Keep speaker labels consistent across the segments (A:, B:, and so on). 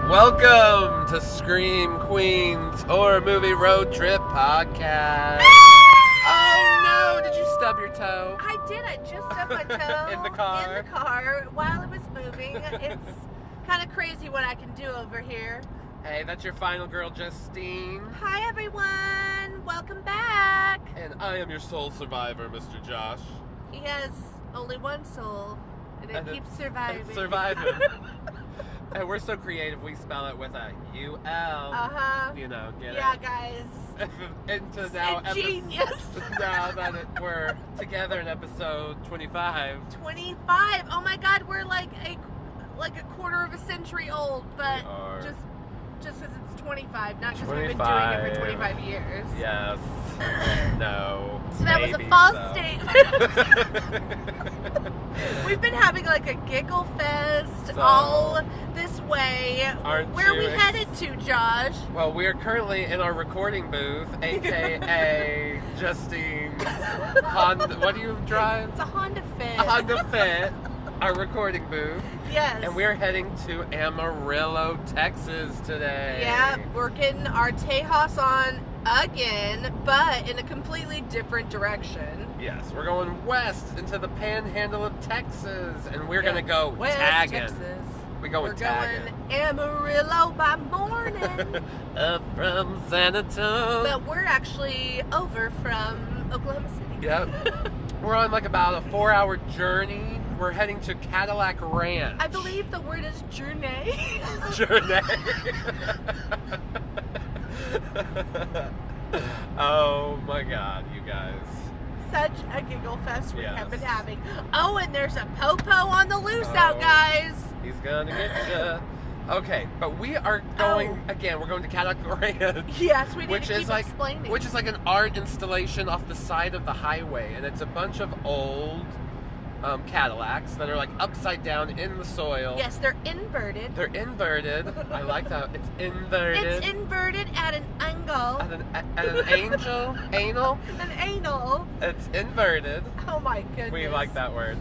A: Welcome to Scream Queen's Horror Movie Road Trip Podcast. Oh no, did you stub your toe?
B: I did. I just stubbed my toe
A: In the car
B: while it was moving. It's kind of crazy what I can do over here.
A: Hey, that's your final girl, Justine.
B: Hi, everyone. Welcome back.
A: And I am your sole survivor, Mr. Josh.
B: He has only one soul, and it keeps surviving.
A: It's surviving. And we're so creative, we spell it with a U-L.
B: Uh-huh.
A: You know, get
B: yeah,
A: it?
B: guys.
A: Into now
B: genius.
A: Now that we're together in episode 25.
B: 25. Oh my God, we're like a quarter of a century old, but just because it's 25, not because we've been doing it for 25 years.
A: Yes. No.
B: So that was a false statement. We've been having like a giggle fest all this way. Where are we headed to, Josh?
A: Well, we are currently in our recording booth, aka Justine's Honda. What do you drive?
B: It's a Honda Fit.
A: A Honda Fit. Our recording booth.
B: Yes.
A: And we're heading to Amarillo, Texas today.
B: Yeah, we're getting our Tejas on again, but in a completely different direction.
A: Yes, we're going west into the panhandle of Texas, and we're gonna go
B: west
A: tagging.
B: Texas.
A: We're going tagging.
B: Amarillo by morning.
A: Up from San Antonio.
B: But we're actually over from Oklahoma City.
A: Yep. We're on like about a 4-hour journey. We're heading to Cadillac Ranch.
B: I believe the word is journey.
A: Journey. Oh my God, you guys.
B: Such a giggle fest we have been having. Oh, and there's a popo on the loose out, guys.
A: He's gonna get you. Okay, but we are going again. We're going to Cadillac Ranch.
B: Yes, we need to keep explaining.
A: Which is like an art installation off the side of the highway, and it's a bunch of old Cadillacs that are like upside down in the soil.
B: Yes, they're inverted.
A: They're inverted. I like that. It's inverted.
B: It's inverted at an angle.
A: At an angel? Anal?
B: An anal.
A: It's inverted.
B: Oh my goodness.
A: We like that word.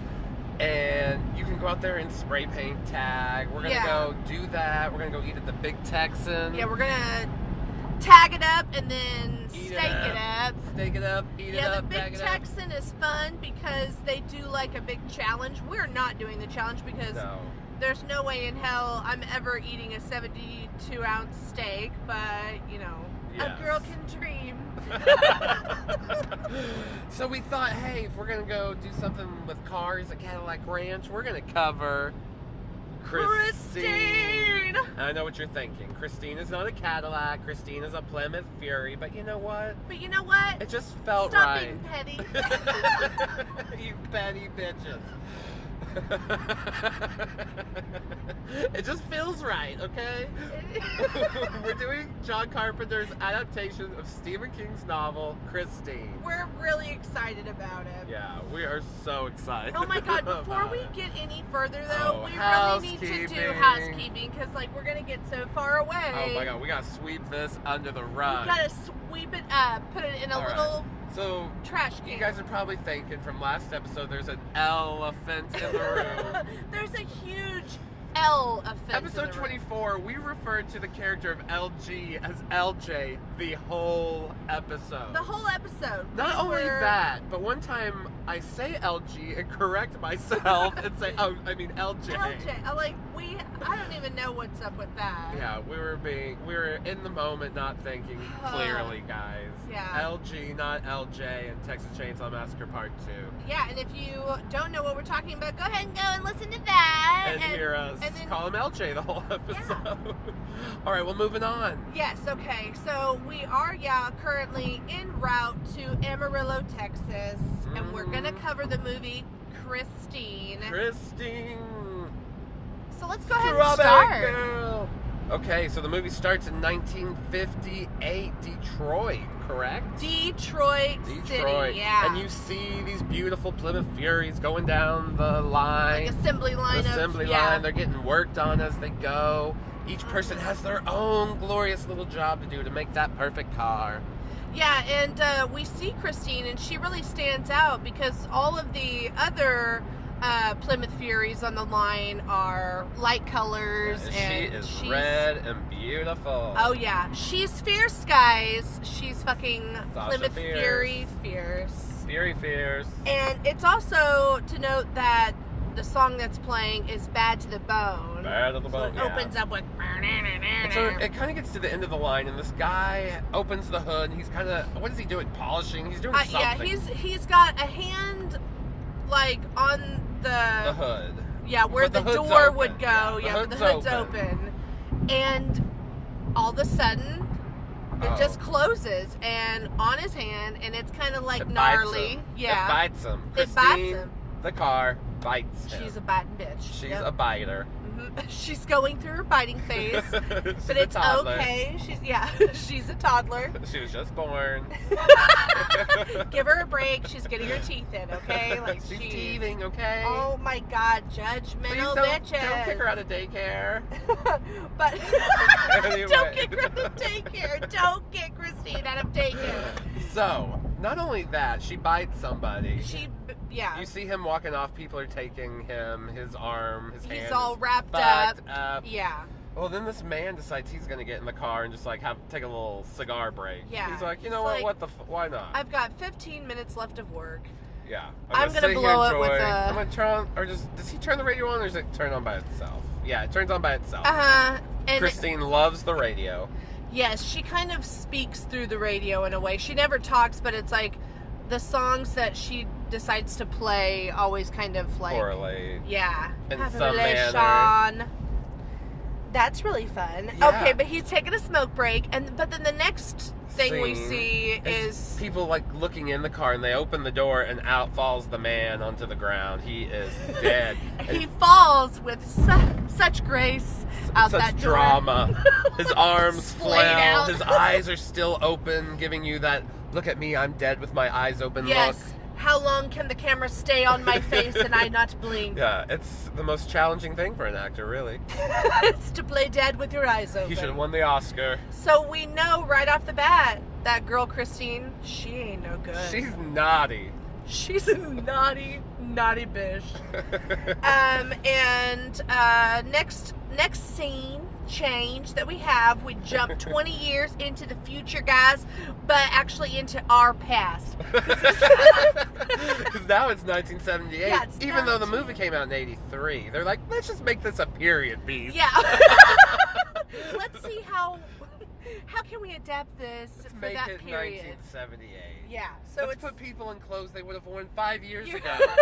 A: And you can go out there and spray paint tag. We're going to go do that. We're going to go eat at the Big Texan.
B: Yeah, we're going to tag it up and then steak it up.
A: Steak it up, eat it up,
B: Yeah, the Big Texan is fun because they do like a big challenge. We're not doing the challenge because there's no way in hell I'm ever eating a 72-ounce steak, but, you know, a girl can dream.
A: So we thought, hey, if we're going to go do something with cars at Cadillac Ranch, we're going to cover Christine. I know what you're thinking. Christine is not a Cadillac. Christine is a Plymouth Fury. But you know what? It just felt right.
B: Stop being petty.
A: You petty bitches. It just feels right, okay? We're doing John Carpenter's adaptation of Stephen King's novel, Christine.
B: We're really excited about it.
A: Yeah, we are so excited.
B: Oh my God, before we get any further though, we really need to do housekeeping because like we're going to get so far away.
A: Oh my God, we got to sweep this under the rug.
B: We got to sweep it up, put it in a little trash can.
A: You guys are probably thinking from last episode there's an elephant in the room.
B: There's a huge elephant
A: Episode
B: in the
A: 24,
B: room.
A: we referred to the character of LG as LJ the whole episode.
B: The whole episode.
A: Not only that, but one time I say LG and correct myself and say, oh, I mean LJ.
B: LJ. I don't even know what's up with that.
A: Yeah, we were in the moment, not thinking clearly, guys.
B: Yeah.
A: LG, not LJ, and Texas Chainsaw Massacre Part 2.
B: Yeah, and if you don't know what we're talking about, go ahead and go and listen to that.
A: And hear us call him LJ the whole episode. Yeah. All right, well, moving on.
B: Yes, okay. So we are, currently en route to Amarillo, Texas, and we're going to cover the movie Christine. So let's go ahead and start.
A: Girl. Okay, so the movie starts in 1958, Detroit, correct?
B: Detroit City, yeah.
A: And you see these beautiful Plymouth Furies going down the line.
B: Like assembly line.
A: They're getting worked on as they go. Each person has their own glorious little job to do to make that perfect car.
B: Yeah, and we see Christine, and she really stands out because all of the other Plymouth Furies on the line are light colors.
A: And she's red and beautiful.
B: Oh, yeah. She's fierce, guys. She's fucking
A: Sasha
B: Plymouth
A: Fierce.
B: Fury fierce.
A: Fury fierce.
B: And it's also to note that the song that's playing is Bad to the Bone.
A: Bad to the Bone,
B: So it opens up with...
A: So it kind of gets to the end of the line, and this guy opens the hood, and he's kind of... What is he doing? Polishing? He's doing something.
B: Yeah, he's got a hand, like, on the
A: hood.
B: Yeah, where the door
A: open.
B: would go. Yeah,
A: the
B: the hood's open. And all of a sudden... It just closes, and on his hand, and it's kind of like
A: it
B: gnarly.
A: Yeah. It bites him.
B: It bites him.
A: The car bites him.
B: She's a biting bitch.
A: She's a biter.
B: She's going through her biting phase, but it's okay. She's a toddler.
A: She was just born.
B: Give her a break. She's getting her teeth in, okay? Like
A: she's teething, okay?
B: Oh my God, judgmental bitches!
A: Don't kick her out of daycare.
B: But
A: anyway.
B: Don't kick her out of daycare. Don't get Christine out of daycare.
A: So, not only that, she bites somebody.
B: Yeah.
A: You see him walking off. People are taking him, his arm, his hand.
B: He's all wrapped
A: up.
B: Yeah.
A: Well, then this man decides he's going to get in the car and just like take a little cigar break.
B: Yeah.
A: He's like, you know what? Why not?
B: I've got 15 minutes left of work.
A: Yeah.
B: I'm going to blow it with a...
A: I'm going to turn on, or does he turn the radio on, or does it turn on by itself? Yeah, it turns on by itself.
B: And
A: Christine loves the radio.
B: Yes, she kind of speaks through the radio in a way. She never talks, but it's like the songs that she decides to play always kind of like...
A: Correlate.
B: Yeah.
A: In
B: have
A: some
B: a relation.
A: manner.
B: That's really fun.
A: Yeah.
B: Okay, but he's taking a smoke break, but then the next thing we see is
A: people like looking in the car, and they open the door, and out falls the man onto the ground. He is dead.
B: He falls with such grace out
A: such
B: that door.
A: drama. His arms
B: Splayed
A: flail.
B: out.
A: His eyes are still open, giving you that look at me, I'm dead with my eyes open
B: Yes.
A: look.
B: How long can the camera stay on my face and I not blink?
A: Yeah, it's the most challenging thing for an actor, really.
B: It's to play dead with your eyes open.
A: He should have won the Oscar.
B: So we know right off the bat that girl Christine, she ain't no good.
A: She's naughty.
B: She's a naughty bitch. Next scene change that we have, we jump 20 years into the future, guys, but actually into our past.
A: Because now it's 1978.
B: Yeah, it's
A: even though the movie came out in 83. They're like, let's just make this a period piece.
B: Yeah. Let's see how can we adapt this for
A: Make
B: that
A: it
B: period.
A: 1978.
B: Yeah. So
A: let's put people in clothes they would have worn 5 years ago.
B: Yeah.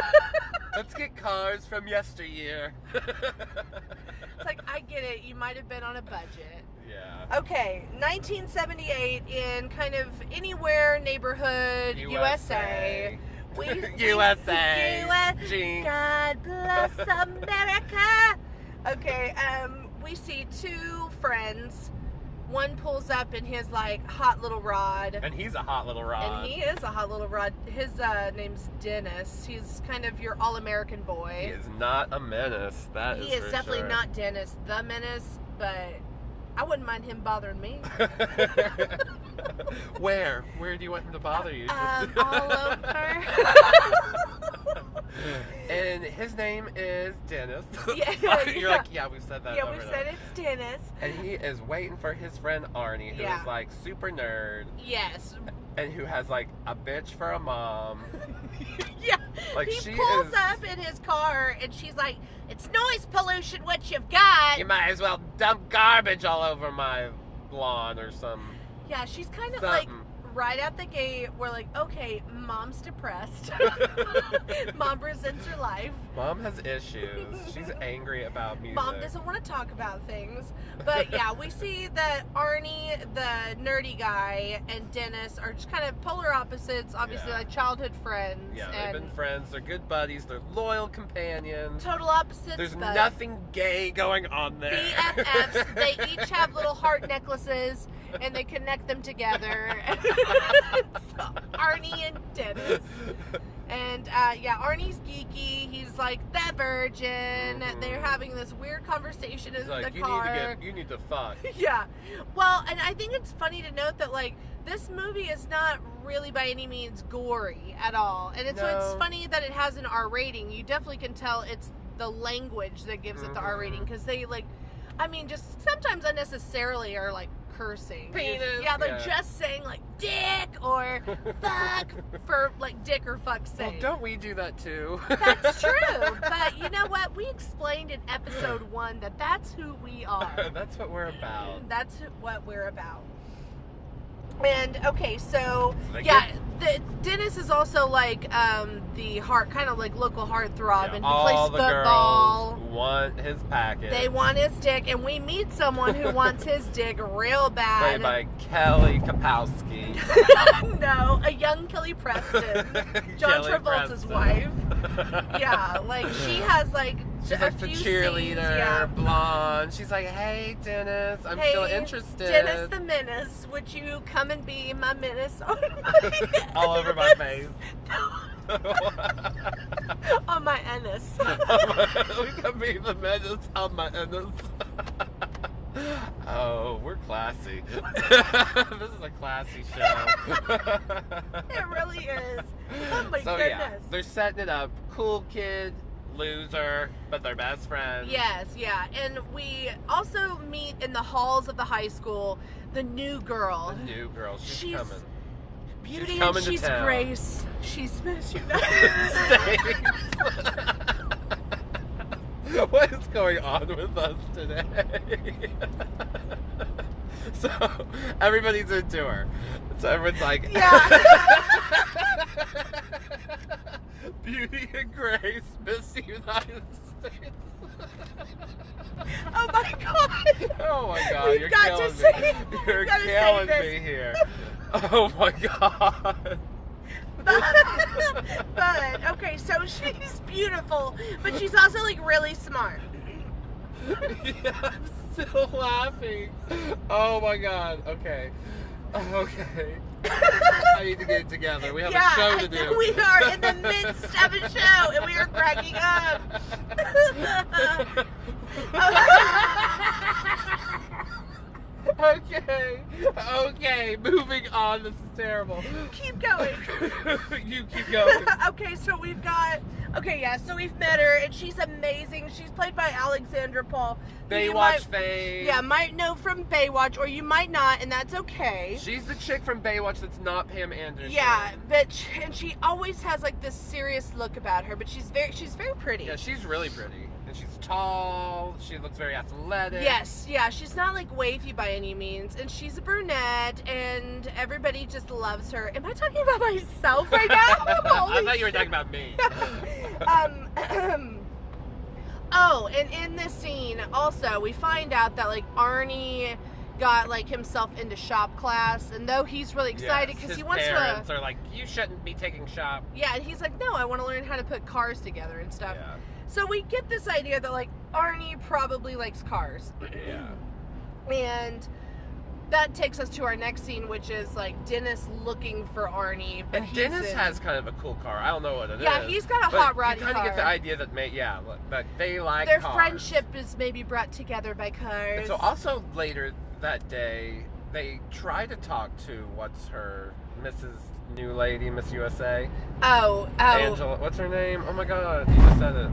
A: Let's get cars from yesteryear.
B: It's like, I get it. You might have been on a budget.
A: Yeah.
B: Okay, 1978 in kind of anywhere neighborhood, USA.
A: USA. Jinx.
B: God bless America. Okay, we see two friends. One pulls up in his like hot little rod.
A: And he's a hot little rod.
B: And he is a hot little rod. His name's Dennis. He's kind of your all-American boy.
A: He is not a menace.
B: He is definitely not Dennis the Menace, but I wouldn't mind him bothering me.
A: Where? Where do you want him to bother you?
B: All over.
A: And his name is Dennis.
B: Yeah,
A: You're like, yeah, we've said that.
B: Yeah, we said it's Dennis.
A: And he is waiting for his friend Arnie, who is like super nerd.
B: Yes.
A: And who has like a bitch for a mom.
B: Yeah.
A: Like
B: he pulls up in his car and she's like, it's noise pollution what you've got.
A: You might as well dump garbage all over my lawn or some.
B: Yeah, she's kind of
A: something.
B: like right out the gate, we're like, okay, mom's depressed. Mom resents her life.
A: Mom has issues. She's angry about music.
B: Mom doesn't want to talk about things. But yeah, we see that Arnie, the nerdy guy, and Dennis are just kind of polar opposites, obviously like childhood friends.
A: Yeah, they've been friends. They're good buddies. They're loyal companions.
B: Total opposites.
A: There's nothing gay going on there.
B: BFFs. They each have little heart necklaces, and they connect them together. So, Arnie and Dennis. And Arnie's geeky. He's like the virgin. Mm-hmm. They're having this weird conversation in the car.
A: You need to fuck.
B: Yeah. Well, and I think it's funny to note that like this movie is not really by any means gory at all. And so it's funny that it has an R rating. You definitely can tell it's the language that gives it the R rating, because they just sometimes unnecessarily are like cursing.
A: Penis.
B: Yeah, they're just saying like dick or fuck for like dick or fuck's sake.
A: Well, don't we do that too?
B: That's true. But you know what? We explained in episode 1 that that's who we are.
A: That's what we're about.
B: That's what we're about. And okay, so Dennis is also like the heart, kind of like local heartthrob, and he plays football.
A: Girls want his package.
B: They want his dick, and we meet someone who wants his dick real bad.
A: Played by Kelly Kapowski.
B: No, a young Kelly Preston, John
A: Kelly
B: Travolta's
A: Preston.
B: wife. Yeah, like she has like.
A: She's like the cheerleader, blonde. She's like, hey, Dennis, I'm still interested.
B: Dennis the Menace, would you come and be my menace on my
A: all over my face.
B: On my anus.
A: We can be the menace on my anus. Oh, we're classy. This is a classy show.
B: It really is. Oh my goodness.
A: Yeah, they're setting it up. Cool kid. Loser, but they're best friends.
B: Yes, yeah. And we also meet in the halls of the high school the new girl.
A: The new girl. She's coming.
B: Beauty
A: she's coming
B: and she's
A: to town.
B: Grace. She's Miss United States.
A: What is going on with us today? So, everybody's into her. So everyone's like,
B: yeah.
A: Beauty and Grace, Miss United States.
B: Oh my god.
A: Oh my god,
B: We've
A: you're
B: got
A: killing
B: to say,
A: me. You're
B: gotta
A: killing
B: say
A: me here. Oh my god.
B: But okay, so she's beautiful, but she's also like really smart.
A: Yeah, I'm still laughing. Oh my god. Okay. Okay. I need to get it together. We have a show to do.
B: We are in the midst of a show and we are cracking up.
A: Okay, moving on. This is terrible.
B: Keep going.
A: You keep going.
B: Okay, so we've met her and she's amazing. She's played by Alexandra Paul.
A: Baywatch fame.
B: Yeah, might know from Baywatch, or you might not, and that's okay.
A: She's the chick from Baywatch that's not Pam Anderson.
B: Yeah, and she always has like this serious look about her, but she's very pretty.
A: Yeah, she's really pretty. And she's tall, she looks very athletic.
B: Yes, yeah, she's not like wavy by any means, and she's a brunette, and everybody just loves her. Am I talking about myself right now?
A: I thought you were talking about me.
B: Oh, and in this scene, also, we find out that, like, Arnie got, like, himself into shop class, and though he's really excited because he wants to...
A: His parents are like, you shouldn't be taking shop.
B: Yeah, and he's like, no, I want to learn how to put cars together and stuff.
A: Yeah.
B: So we get this idea that, like, Arnie probably likes cars.
A: Yeah.
B: And that takes us to our next scene, which is, like, Dennis looking for Arnie. But
A: And Dennis has kind of a cool car. I don't know what it is.
B: Yeah, he's got a hot roddy car.
A: You kind of get the idea that, that they like
B: their
A: cars.
B: friendship is maybe brought together by cars.
A: And so also later that day, they try to talk to, what's her, Mrs. New Lady, Miss USA?
B: Oh.
A: Angela, what's her name? Oh my god, you just said it.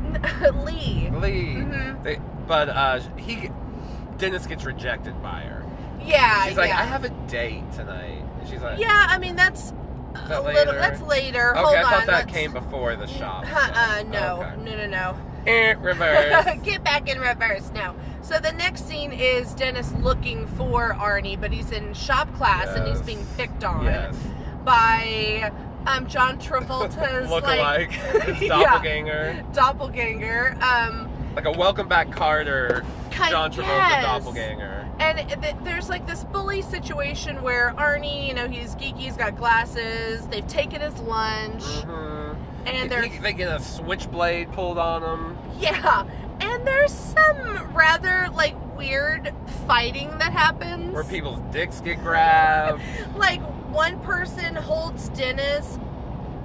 B: Lee.
A: Mm-hmm. Dennis gets rejected by her.
B: Yeah,
A: she's like, I have a date tonight. And she's like,
B: yeah, I mean, that's
A: later?
B: That's later.
A: Okay,
B: Hold on.
A: I thought that came before the shop.
B: No.
A: Okay.
B: No.
A: Reverse.
B: Get back in reverse. No. So the next scene is Dennis looking for Arnie, but he's in shop class and he's being picked on by John Travolta's
A: look-alike, his doppelganger.
B: Doppelganger.
A: Like a Welcome Back Carter, John Travolta doppelganger.
B: And there's like this bully situation where Arnie, he's geeky, he's got glasses, they've taken his lunch, and
A: they get a switchblade pulled on him.
B: Yeah, and there's some rather like weird fighting that happens.
A: Where people's dicks get grabbed.
B: Like one person holds Dennis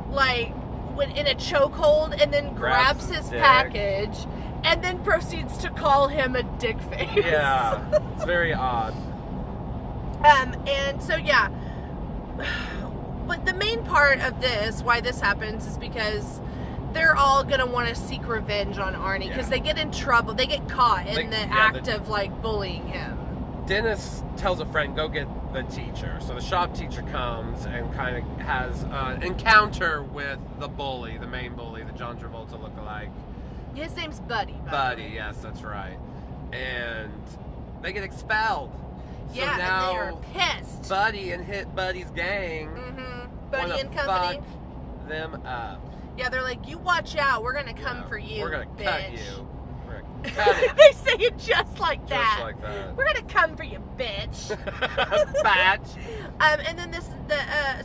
B: like in a chokehold and then grabs his package. And then proceeds to call him a dick face.
A: Yeah, it's very odd.
B: And so, yeah, but the main part of this, why this happens, is because they're all gonna want to seek revenge on Arnie because they get in trouble. They get caught in the act of like bullying him.
A: Dennis tells a friend, go get the teacher. So the shop teacher comes and kind of has an encounter with the bully, the main bully, the John Travolta lookalike.
B: His name's Buddy.
A: Buddy, yes, that's right. And they get expelled. So
B: yeah,
A: now
B: and they are pissed.
A: Buddy and Hit Buddy's gang
B: Buddy and company.
A: Fuck them up.
B: Yeah, they're like, you watch out. We're going to come for you,
A: We're going to cut you.
B: They say it just like that.
A: Just like that.
B: We're gonna come for you, bitch.
A: Batch.
B: And then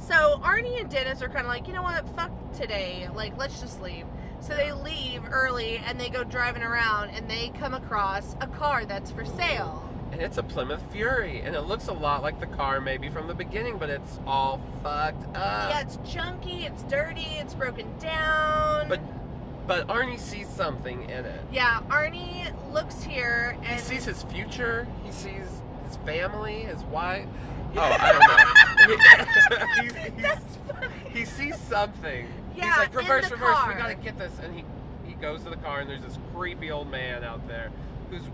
B: so Arnie and Dennis are kind of like, you know what? Fuck today. Like, let's just leave. So they leave early and they go driving around and they come across a car that's for sale.
A: And it's a Plymouth Fury, and it looks a lot like the car maybe from the beginning, but it's all fucked up.
B: Yeah, it's junky, it's dirty, it's broken down.
A: But Arnie sees something in it.
B: Yeah, Arnie looks here and...
A: He sees his future. He sees his family, his wife. Oh, I don't know.
B: That's funny.
A: He sees something.
B: Yeah,
A: he's like, reverse,
B: in the
A: reverse,
B: car.
A: we gotta get this. And he goes to the car, and there's this creepy old man out there who's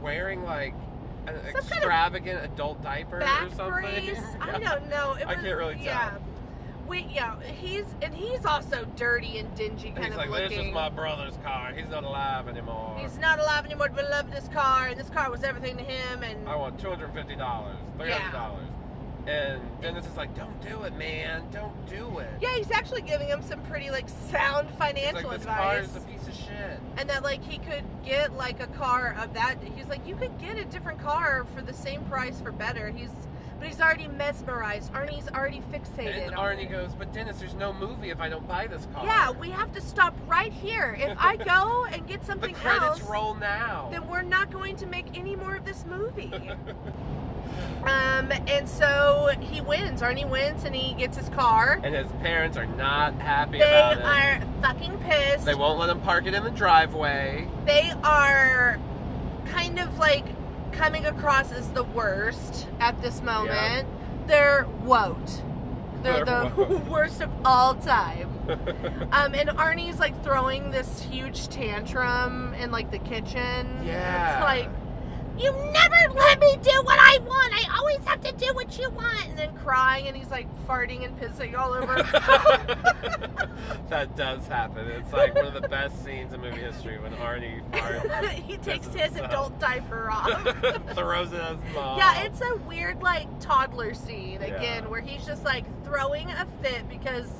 A: wearing like an extravagant adult diaper
B: back
A: or something.
B: brace.
A: Yeah.
B: I don't know.
A: I can't really tell.
B: Yeah. He's also dirty and dingy kind
A: he's
B: of
A: like,
B: looking.
A: this is my brother's car. He's not alive anymore.
B: He's not alive anymore, but I love this car, and this car was everything to him. And
A: I want $250, $300. And Dennis is like, don't do it, man. Don't do it.
B: Yeah, he's actually giving him some pretty like sound financial
A: this
B: advice.
A: car is a piece of shit.
B: And that like he could get like a car of that. He's like, you could get a different car for the same price for better. But he's already mesmerized. Arnie's already fixated.
A: And Arnie goes, but Dennis, there's no movie if I don't buy this car.
B: Yeah, we have to stop right here. If I go and get something
A: the credits
B: else,
A: roll now.
B: then we're not going to make any more of this movie. And so he wins. Arnie wins and he gets his car.
A: And his parents are not happy about it.
B: They are fucking pissed.
A: They won't let him park it in the driveway.
B: They are kind of like coming across as the worst at this moment. Yeah. They're woat. They're the worst of all time. And Arnie's like throwing this huge tantrum in like the kitchen.
A: Yeah.
B: It's like, you never let me do what I want. I always have to do what you want. And then crying, and he's like farting and pissing all over himself.
A: That does happen. It's like one of the best scenes in movie history when Arnie farts.
B: He takes his adult diaper off.
A: Throws it at his mom.
B: Yeah, it's a weird like toddler scene again where he's just like throwing a fit because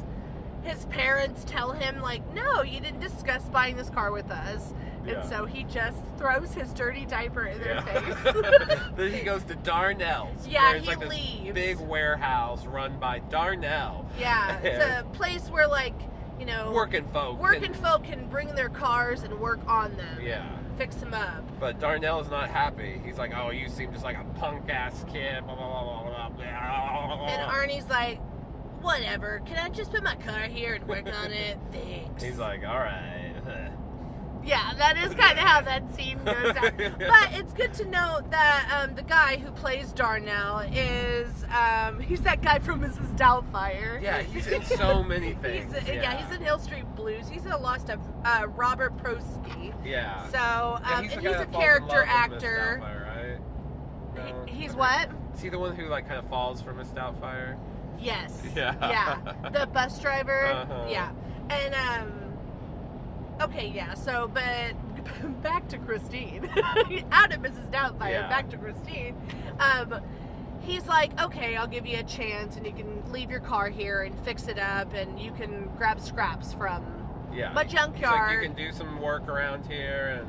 B: his parents tell him like, no, you didn't discuss buying this car with us. And so he just throws his dirty diaper in their face.
A: Then he goes to Darnell's.
B: Yeah,
A: he
B: like
A: leaves.
B: This
A: big warehouse run by Darnell.
B: Yeah, it's a place where like, you know,
A: working folk
B: can bring their cars and work on them.
A: Yeah.
B: Fix them up.
A: But Darnell is not happy. He's like, oh, you seem just like a punk ass kid. Blah, blah, blah, blah, blah.
B: And Arnie's like, whatever. Can I just put my car here and work on it? Thanks.
A: He's like, all right.
B: Yeah, that is kind of how that scene goes out. But it's good to know that the guy who plays Darnell is, he's that guy from Mrs. Doubtfire.
A: Yeah, he's in so many things.
B: He's in Hill Street Blues. He's in a Lost of Robert Prosky.
A: Yeah.
B: So, and he's a character actor.
A: Right? No?
B: He's what?
A: Is he the one who like kind of falls for Miss Doubtfire?
B: Yes.
A: Yeah.
B: Yeah. The bus driver.
A: Uh-huh.
B: Yeah. And okay, yeah. So, but back to Christine. Out of Mrs. Doubtfire, back to Christine. He's like, okay, I'll give you a chance, and you can leave your car here and fix it up, and you can grab scraps from my junkyard.
A: He's like, you can do some work around here, and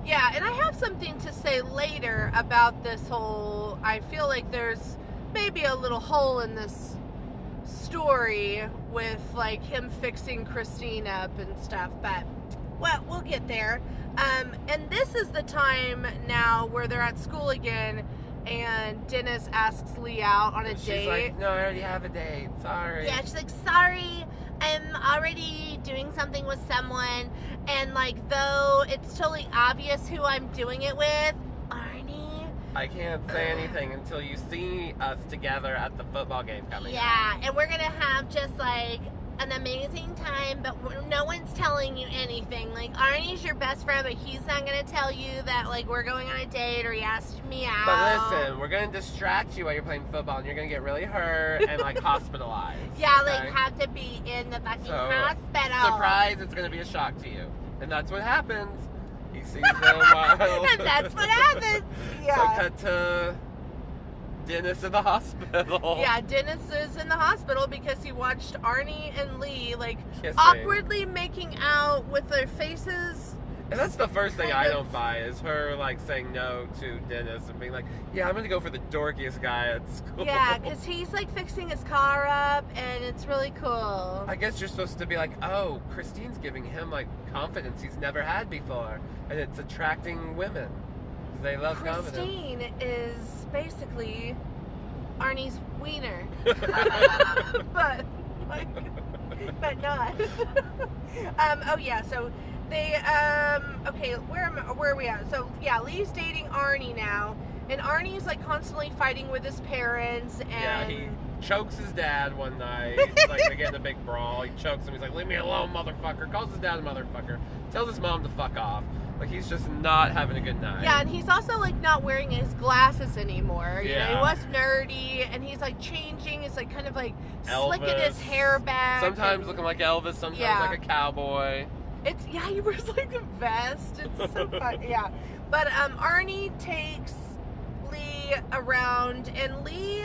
B: yeah. And I have something to say later about this whole. I feel like there's maybe a little hole in this story with like him fixing Christine up and stuff, but well, we'll get there. And this is the time now where they're at school again, and Dennis asks Lee out on a date.
A: She's like, no, I already have a date. Sorry.
B: Yeah, she's like, sorry, I'm already doing something with someone, and like, though it's totally obvious who I'm doing it with, Arnie,
A: I can't say anything until you see us together at the football game coming up.
B: Yeah, and we're gonna have just like an amazing time, but no one's telling you anything. Like, Arnie's your best friend, but he's not gonna tell you that like we're going on a date or he asked me out.
A: But listen, we're gonna distract you while you're playing football, and you're gonna get really hurt and like hospitalized.
B: Yeah,
A: okay?
B: like have to be in the fucking hospital.
A: Surprise! It's gonna be a shock to you, and that's what happens. He sees them while.
B: And that's what happens. Yeah.
A: So cut to Dennis in the hospital.
B: Yeah, Dennis is in the hospital because he watched Arnie and Lee like
A: Kissing.
B: awkwardly making out with their faces.
A: And that's the first thing I don't buy is her like saying no to Dennis and being like, yeah, I'm gonna go for the dorkiest guy at school.
B: Yeah, because he's like fixing his car up and it's really cool.
A: I guess you're supposed to be like, oh, Christine's giving him like confidence he's never had before, and it's attracting women. They love confidence.
B: Christine is basically Arnie's wiener, but but not. Oh yeah, so they okay, where are we at? So yeah, Lee's dating Arnie now, and Arnie's like constantly fighting with his parents, and
A: yeah, he chokes his dad one night. It's like they get in a big brawl. He chokes him. He's like, "Leave me alone, motherfucker." Calls his dad a motherfucker. Tells his mom to fuck off. Like, he's just not having a good night.
B: Yeah, and he's also like not wearing his glasses anymore. You know, he
A: Yeah.
B: was nerdy, and he's like changing. It's like kind of like
A: Elvis.
B: slicking his hair back.
A: Sometimes
B: and-
A: looking like Elvis. Sometimes
B: Yeah.
A: like a cowboy.
B: It's he wears like a vest. It's so fun. Yeah, but Arnie takes Lee around, and Lee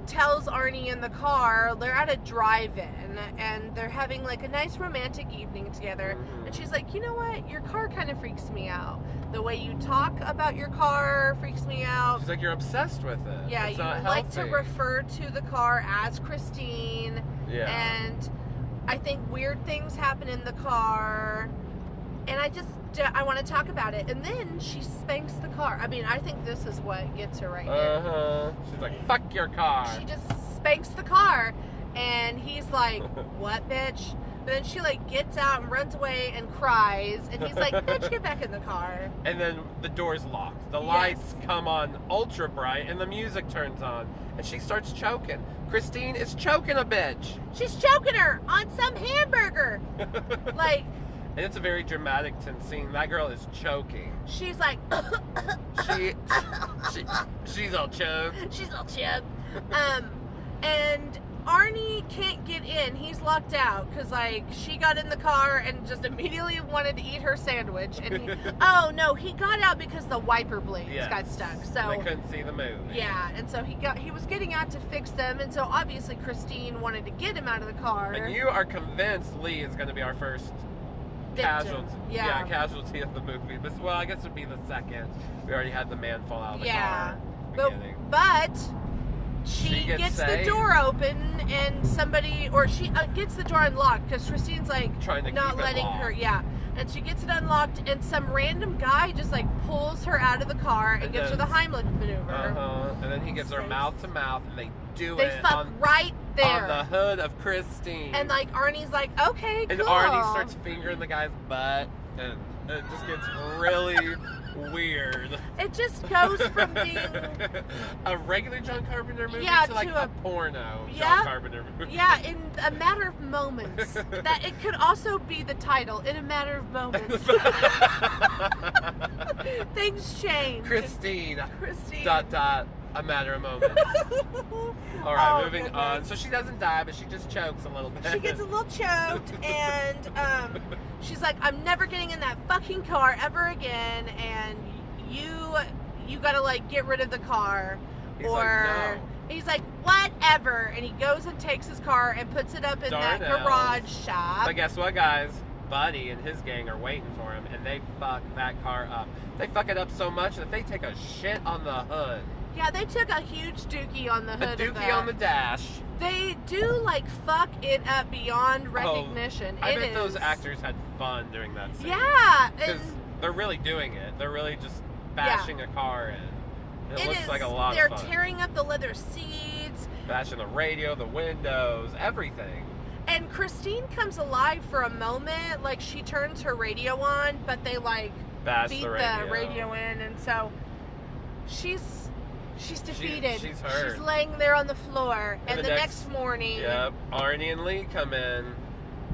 B: tells Arnie in the car they're at a drive-in and they're having like a nice romantic evening together.
A: Mhm.
B: And she's like, you know what? Your car kind of freaks me out. The way you talk about your car freaks me out.
A: She's like, you're obsessed with it.
B: Yeah,
A: It's
B: you
A: not
B: like to
A: healthy.
B: refer to the car as Christine.
A: Yeah.
B: And I think weird things happen in the car, and I want to talk about it. And then she spanks the car. I mean, I think this is what gets her right here.
A: She's like, fuck your car.
B: She just spanks the car, and he's like, what, bitch? But then she like gets out and runs away and cries, and he's like, bitch, get back in the car.
A: And then the door's locked. The lights come on ultra bright, and the music turns on, and she starts choking. Christine is choking a bitch.
B: She's choking her on some hamburger. Like,
A: And it's a very dramatic, tense scene. That girl is choking.
B: she's like,
A: She's all choked.
B: she's all choked. And Arnie can't get in. He's locked out because, like, she got in the car and just immediately wanted to eat her sandwich. And he got out because the wiper blades
A: Yes.
B: got stuck. So
A: They couldn't see the movie.
B: yeah, and so he was getting out to fix them, and so obviously Christine wanted to get him out of the car.
A: And you are convinced Lee is going to be our first
B: Victim.
A: casualty.
B: Yeah.
A: Casualty of the movie. Well, I guess it would be the second. We already had the man fall out of the car. Beginning.
B: But she
A: She gets
B: gets the
A: saved.
B: door open, and she gets the door unlocked because Christine's like
A: Trying to
B: not
A: keep it
B: letting
A: locked.
B: her. Yeah, and she gets it unlocked, and some random guy just like pulls her out of the car and gives her the Heimlich maneuver.
A: And then he gives her
B: Safe.
A: mouth to mouth, and they do
B: They
A: it
B: fuck
A: on,
B: right there.
A: on the hood of Christine.
B: And like Arnie's like, okay, cool.
A: And Arnie starts fingering the guy's butt, and it just gets really weird.
B: It just goes from being
A: a regular John Carpenter movie
B: Yeah,
A: to like
B: to
A: a porno
B: Yeah.
A: John Carpenter movie.
B: yeah, in a matter of moments. That it could also be the title, in a matter of moments. Things change.
A: Christine.
B: Christine.
A: A matter of moments. All right,
B: Oh,
A: moving
B: goodness.
A: on. So she doesn't die, but she just chokes a little bit.
B: She gets a little choked, and she's like, I'm never getting in that fucking car ever again, and you gotta like get rid of the car.
A: He's like, no.
B: He's like, whatever, and he goes and takes his car and puts it up in that
A: Darnell.
B: garage shop.
A: But guess what, guys? Buddy and his gang are waiting for him, and they fuck that car up. They fuck it up so much that they take a shit on the hood.
B: Yeah, they took a huge dookie on the
A: A
B: hood of
A: dookie
B: that.
A: on the dash.
B: They do like fuck it up beyond recognition.
A: I
B: It
A: bet
B: is.
A: those actors had fun during that scene.
B: Yeah,
A: Because
B: and
A: they're really doing it. They're really just bashing a car in. It looks
B: is.
A: like a lot
B: They're
A: of fun.
B: tearing up the leather seats.
A: Bashing the radio, the windows, everything.
B: And Christine comes alive for a moment. Like, she turns her radio on, but they, like,
A: Bash
B: beat
A: the radio.
B: in. And so she's defeated.
A: She's hurt.
B: She's laying there on the floor. And the next morning...
A: Yep, Arnie and Lee come in.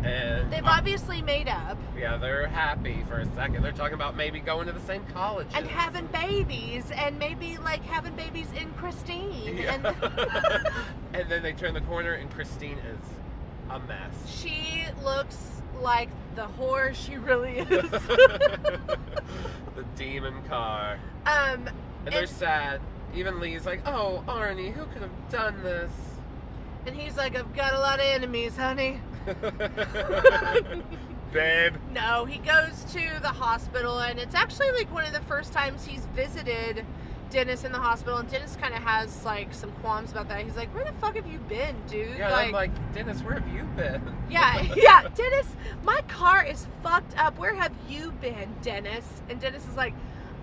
A: And
B: they've obviously made up.
A: Yeah, they're happy for a second. They're talking about maybe going to the same college.
B: And having babies. And maybe, like, having babies in Christine.
A: Yeah. And then they turn the corner and Christine is a mess.
B: She looks like the whore she really is.
A: The demon car. And they're sad. Even Lee's like, oh, Arnie, who could have done this?
B: And he's like, I've got a lot of enemies, honey.
A: Babe.
B: No, he goes to the hospital, and it's actually like one of the first times he's visited Dennis in the hospital, and Dennis kind of has like some qualms about that. He's like, where the fuck have you been, dude?
A: Yeah, I'm like, Dennis, where have you been?
B: Yeah, Dennis, my car is fucked up. Where have you been, Dennis? And Dennis is like,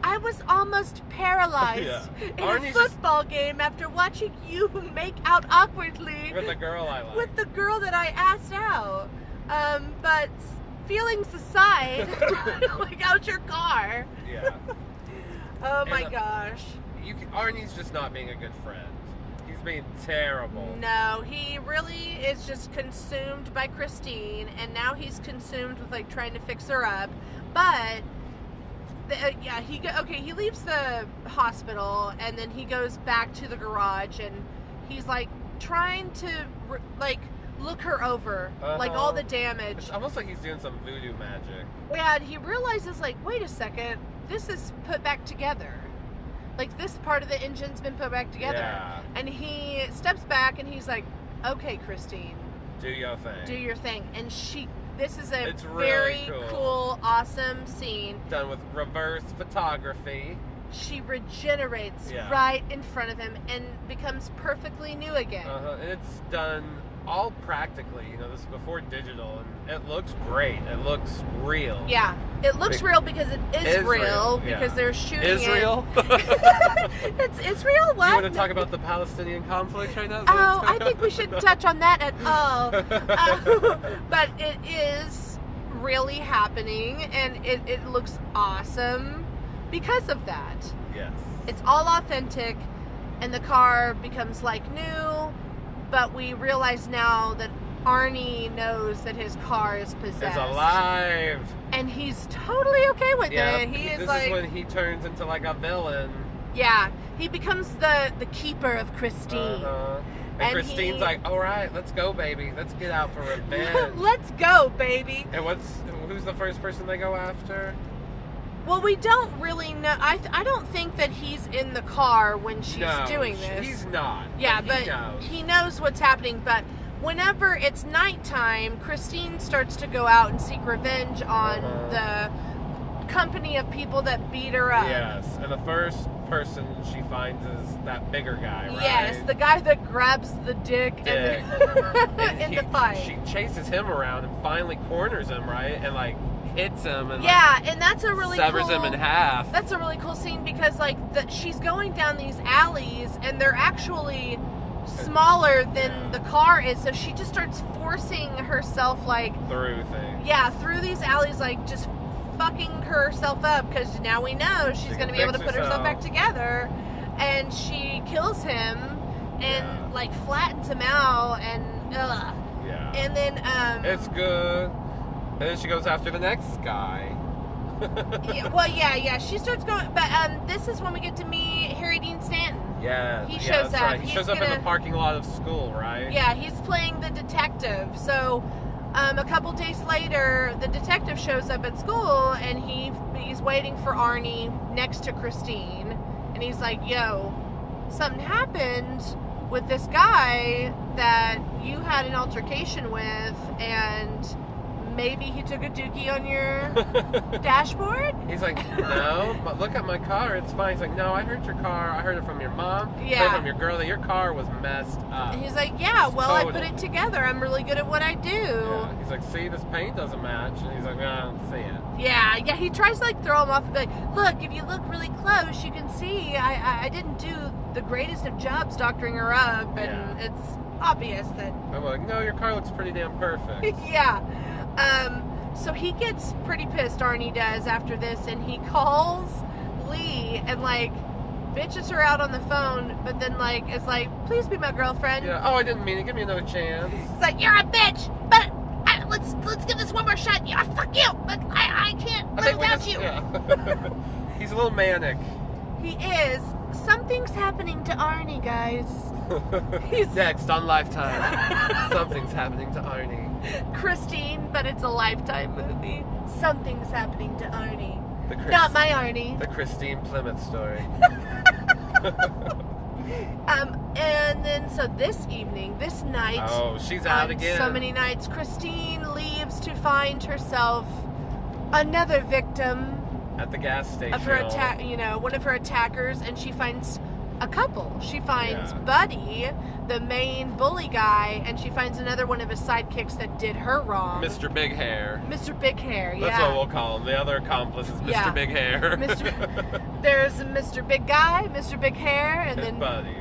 B: I was almost paralyzed in a football game after watching you make out awkwardly
A: with the girl I like.
B: With the girl that I asked out. But feelings aside, like, how's your car?
A: Yeah.
B: Oh my gosh.
A: Arnie's just not being a good friend. He's being terrible.
B: No, he really is just consumed by Christine, and now he's consumed with like trying to fix her up. But he leaves the hospital, and then he goes back to the garage, and he's like trying to like look her over, like all the damage.
A: It's almost like he's doing some voodoo magic.
B: Yeah, and he realizes like, wait a second, this is put back together. Like this part of the engine's been put back together.
A: Yeah.
B: And he steps back and he's like, okay, Christine,
A: do your thing.
B: Do your thing. And this is a
A: really
B: very cool, awesome scene.
A: Done with reverse photography.
B: She regenerates right in front of him and becomes perfectly new again.
A: And it's done all practically. You know, this is before digital, and it looks great. It looks real.
B: Yeah, it looks real because it is real. Because they're shooting
A: Israel.
B: It's Israel. What?
A: You want to talk about the Palestinian conflict right now?
B: Oh, I think we shouldn't touch on that at all. But it is really happening, and it looks awesome because of that.
A: Yes.
B: It's all authentic, and the car becomes like new. But we realize now that Arnie knows that his car is possessed.
A: It's alive.
B: And he's totally okay with it.
A: This is when he turns into like a villain.
B: Yeah. He becomes the keeper of Christine.
A: And Christine's like, all right, let's go, baby. Let's get out for revenge.
B: Let's go, baby.
A: And who's the first person they go after?
B: Well, we don't really know. I don't think that he's in the car when she's doing this.
A: He's not.
B: Yeah, but he knows what's happening. But whenever it's nighttime, Christine starts to go out and seek revenge on the company of people that beat her up.
A: Yes, and the first person she finds is that bigger guy, right?
B: Yes, the guy that grabs the dick. And in the fight.
A: She chases him around and finally corners him, right? And like hits him and
B: and that's a really
A: severs him in half.
B: That's a really cool scene because like she's going down these alleys and they're actually smaller than the car is, so she just starts forcing herself like
A: through things.
B: Yeah, through these alleys, like just fucking herself up because now we know she's going to be able to put herself back together, and she kills him and like flattens him out and and then
A: it's good. And then she goes after the next guy.
B: She starts going, but this is when we get to meet Harry Dean Stanton.
A: Yeah,
B: he shows up.
A: Right. He shows up in the parking lot of school, right?
B: Yeah, he's playing the detective. So a couple days later, the detective shows up at school, and he's waiting for Arnie next to Christine, and he's like, "Yo, something happened with this guy that you had an altercation with, and maybe he took a dookie on your dashboard?"
A: He's like, "No, but look at my car. It's fine." He's like, "No, I heard your car. I heard it from your mom. I heard it from your girl that your car was messed up."
B: And he's like, "Yeah, well, I put it together. I'm really good at what I do."
A: Yeah. He's like, "See, this paint doesn't match." And he's like, "I don't see it."
B: Yeah. He tries to like throw him off and be like, "Look, if you look really close, you can see I didn't do the greatest of jobs doctoring her up, and it's obvious that."
A: I'm like, "No, your car looks pretty damn perfect."
B: Yeah. So he gets pretty pissed, Arnie does, after this, and he calls Lee and like bitches her out on the phone, but then like is like, please be my girlfriend.
A: Yeah. Oh, I didn't mean it. Give me another chance.
B: It's like, you're a bitch, but let's give this one more shot. Yeah, fuck you, but I can't live without you.
A: Yeah. He's a little manic.
B: He is. Something's happening to Arnie, guys. He's
A: next on Lifetime. Something's happening to Arnie.
B: Christine, but it's a Lifetime movie. Something's happening to Arnie. Not my Arnie.
A: The Christine Plymouth story.
B: And then so this night.
A: Oh, she's out again.
B: So many nights. Christine leaves to find herself another victim
A: at the gas station
B: of her one of her attackers, and she finds a couple. She finds Buddy, the main bully guy, and she finds another one of his sidekicks that did her wrong.
A: Mr. Big Hair.
B: Mr. Big Hair, yeah.
A: That's what we'll call him. The other accomplice is Mr. Big Hair.
B: There's Mr. Big Guy, Mr. Big Hair, and then Buddy.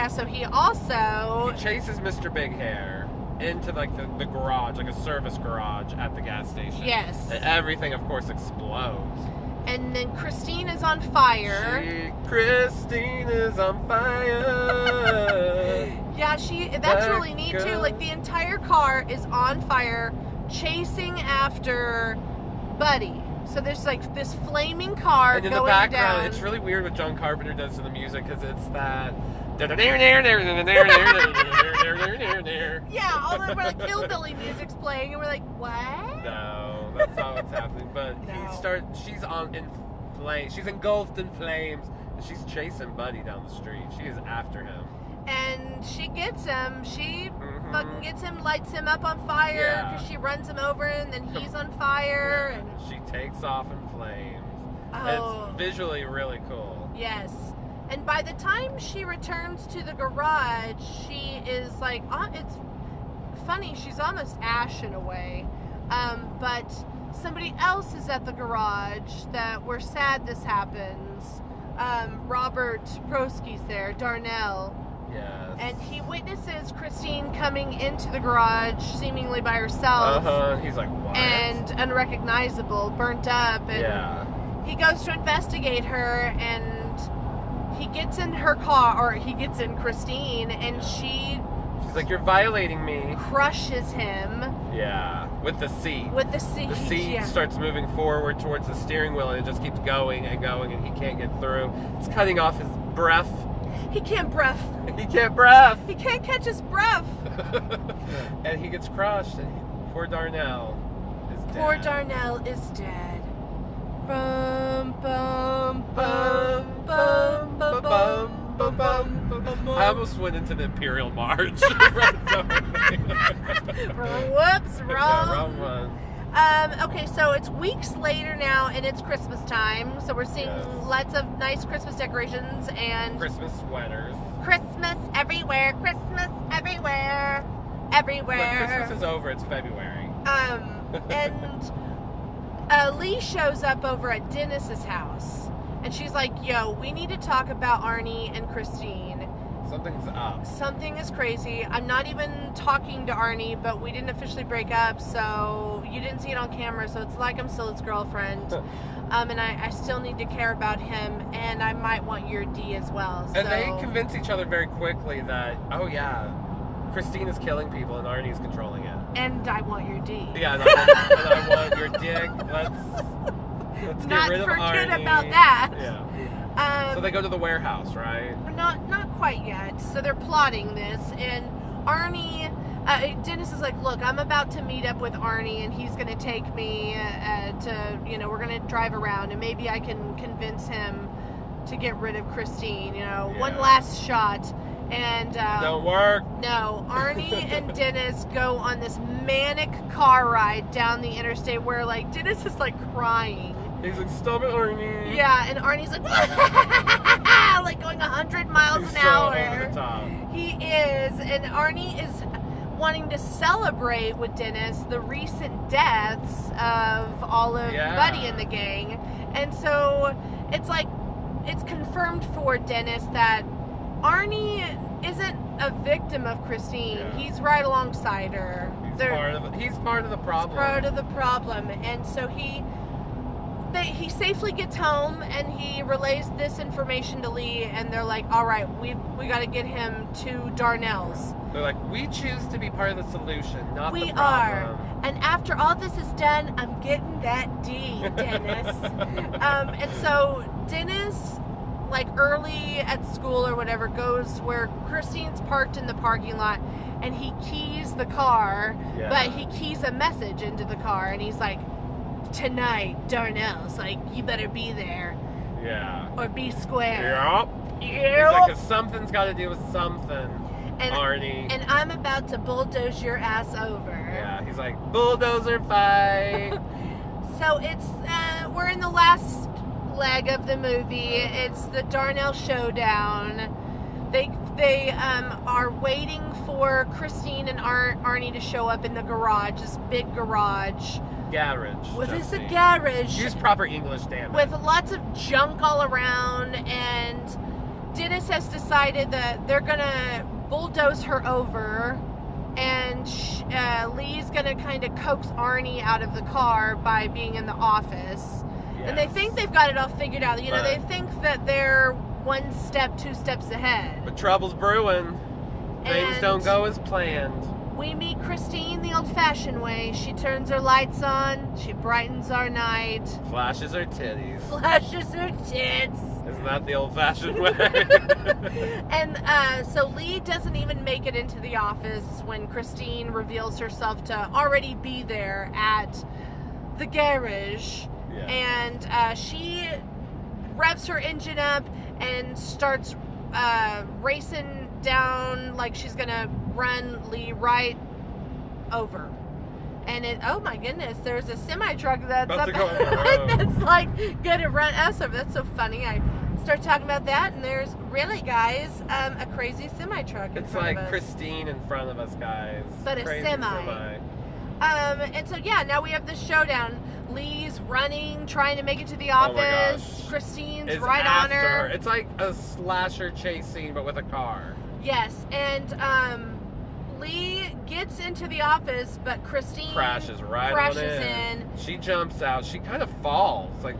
B: So he also
A: chases Mr. Big Hair into like the garage, like a service garage at the gas station.
B: Yes.
A: And everything, of course, explodes.
B: And then Christine is on fire.
A: Christine is on fire.
B: Yeah, that's really neat too. Like the entire car is on fire, chasing after Buddy. So there's like this flaming car
A: and in
B: going
A: the background,
B: down.
A: It's really weird what John Carpenter does to the music because it's that.
B: Yeah, all the like hillbilly music's playing, and we're like, what?
A: No, that's not what's happening. But she's in flames. She's engulfed in flames. And she's chasing Buddy down the street. She is after him.
B: And she gets him. She fucking gets him, lights him up on fire because she runs him over, and then he's on fire.
A: Yeah.
B: And
A: she takes off in flames.
B: Oh.
A: It's visually really cool.
B: Yes. And by the time she returns to the garage, she is like, it's funny, she's almost ashen away. But somebody else is at the garage that we're sad this happens. Robert Prosky's there, Darnell.
A: Yes.
B: And he witnesses Christine coming into the garage seemingly by herself.
A: He's like, what?
B: And unrecognizable, burnt up. And he goes to investigate her, and he gets in her car, or he gets in Christine, and she's
A: like, you're violating me.
B: Crushes him.
A: Yeah, with the seat.
B: The seat
A: starts moving forward towards the steering wheel, and it just keeps going and going, and he can't get through. It's cutting off his breath.
B: He can't breath.
A: He can't breath.
B: He can't catch his breath.
A: And he gets crushed, and poor Darnell is dead.
B: Poor Darnell is dead. Bum, bum, bum, bum, bum, bum, bum, bum, bum.
A: I almost went into the Imperial March.
B: Whoops, wrong.
A: Yeah, wrong one.
B: Okay, so it's weeks later now, and it's Christmas time. So we're seeing lots of nice Christmas decorations and
A: Christmas sweaters.
B: Christmas everywhere. Christmas everywhere. Everywhere.
A: When Christmas is over, it's February.
B: And Lee shows up over at Dennis's house, and she's like, "Yo, we need to talk about Arnie and Christine.
A: Something's up.
B: Something is crazy. I'm not even talking to Arnie, but we didn't officially break up, so you didn't see it on camera, so it's like I'm still his girlfriend. And I still need to care about him, and I might want your D as well."
A: And they convince each other very quickly that, oh yeah, Christine is killing people and Arnie is controlling it.
B: And I want your D.
A: Yeah, and I want your dick. Let's get rid of Arnie.
B: Not forget about that.
A: Yeah. So they go to the warehouse, right?
B: Not quite yet. So they're plotting this, and Arnie, Dennis is like, "Look, I'm about to meet up with Arnie, and he's going to take me we're going to drive around, and maybe I can convince him to get rid of Christine. One last shot." And
A: don't work.
B: No, Arnie and Dennis go on this manic car ride down the interstate where like Dennis is like crying.
A: He's like, "Stop it, Arnie."
B: Yeah, and Arnie's like, like going 100 miles an hour.
A: Over the top.
B: He is, and Arnie is wanting to celebrate with Dennis the recent deaths of all of Buddy and the gang, and so it's like it's confirmed for Dennis that Arnie isn't a victim of Christine. Yeah. He's right alongside her. He's part of the problem.
A: He's part of the problem.
B: And so he he safely gets home and he relays this information to Lee, and they're like, all right, we got to get him to Darnell's.
A: They're like, we choose to be part of the solution, not
B: we
A: the problem.
B: are. And after all this is done, I'm getting that D, Dennis. And so Dennis, like early at school or whatever, goes where Christine's parked in the parking lot, and he keys the car, but he keys a message into the car, and he's like, tonight, Darnell's, like, you better be there.
A: Yeah.
B: Or be square.
A: Yep. He's like, 'cause something's got to do with something, Arnie.
B: And I'm about to bulldoze your ass over.
A: Yeah, he's like, bulldozer fight.
B: So it's, we're in the last leg of the movie. It's the Darnell showdown. They are waiting for Christine and Arnie to show up in the garage, this big garage.
A: Garage.
B: It's a garage.
A: Use proper English, damn it.
B: With lots of junk all around, and Dennis has decided that they're gonna bulldoze her over, and Lee's gonna kind of coax Arnie out of the car by being in the office. Yes. And they think they've got it all figured out. You know, they think that they're 1 step, 2 steps ahead.
A: But trouble's brewing. Things don't go as planned.
B: We meet Christine the old-fashioned way. She turns her lights on. She brightens our night.
A: Flashes her titties.
B: Flashes her tits.
A: Isn't that the old-fashioned way?
B: And so Lee doesn't even make it into the office when Christine reveals herself to already be there at the garage. Yeah. And she revs her engine up and starts racing down like she's gonna run Lee right over. And oh my goodness, there's a semi-truck that's up that's like gonna run us over. That's so funny. I start talking about that, and there's really, guys, a crazy semi-truck in front of us.
A: It's like Christine in front of us, guys.
B: But a semi. And so yeah, now we have this showdown. Lee's running, trying to make it to the office. Christine's right on her.
A: It's like a slasher chase scene, but with a car.
B: Yes, and Lee gets into the office, but Christine
A: crashes in. She jumps out. She kind of falls. Like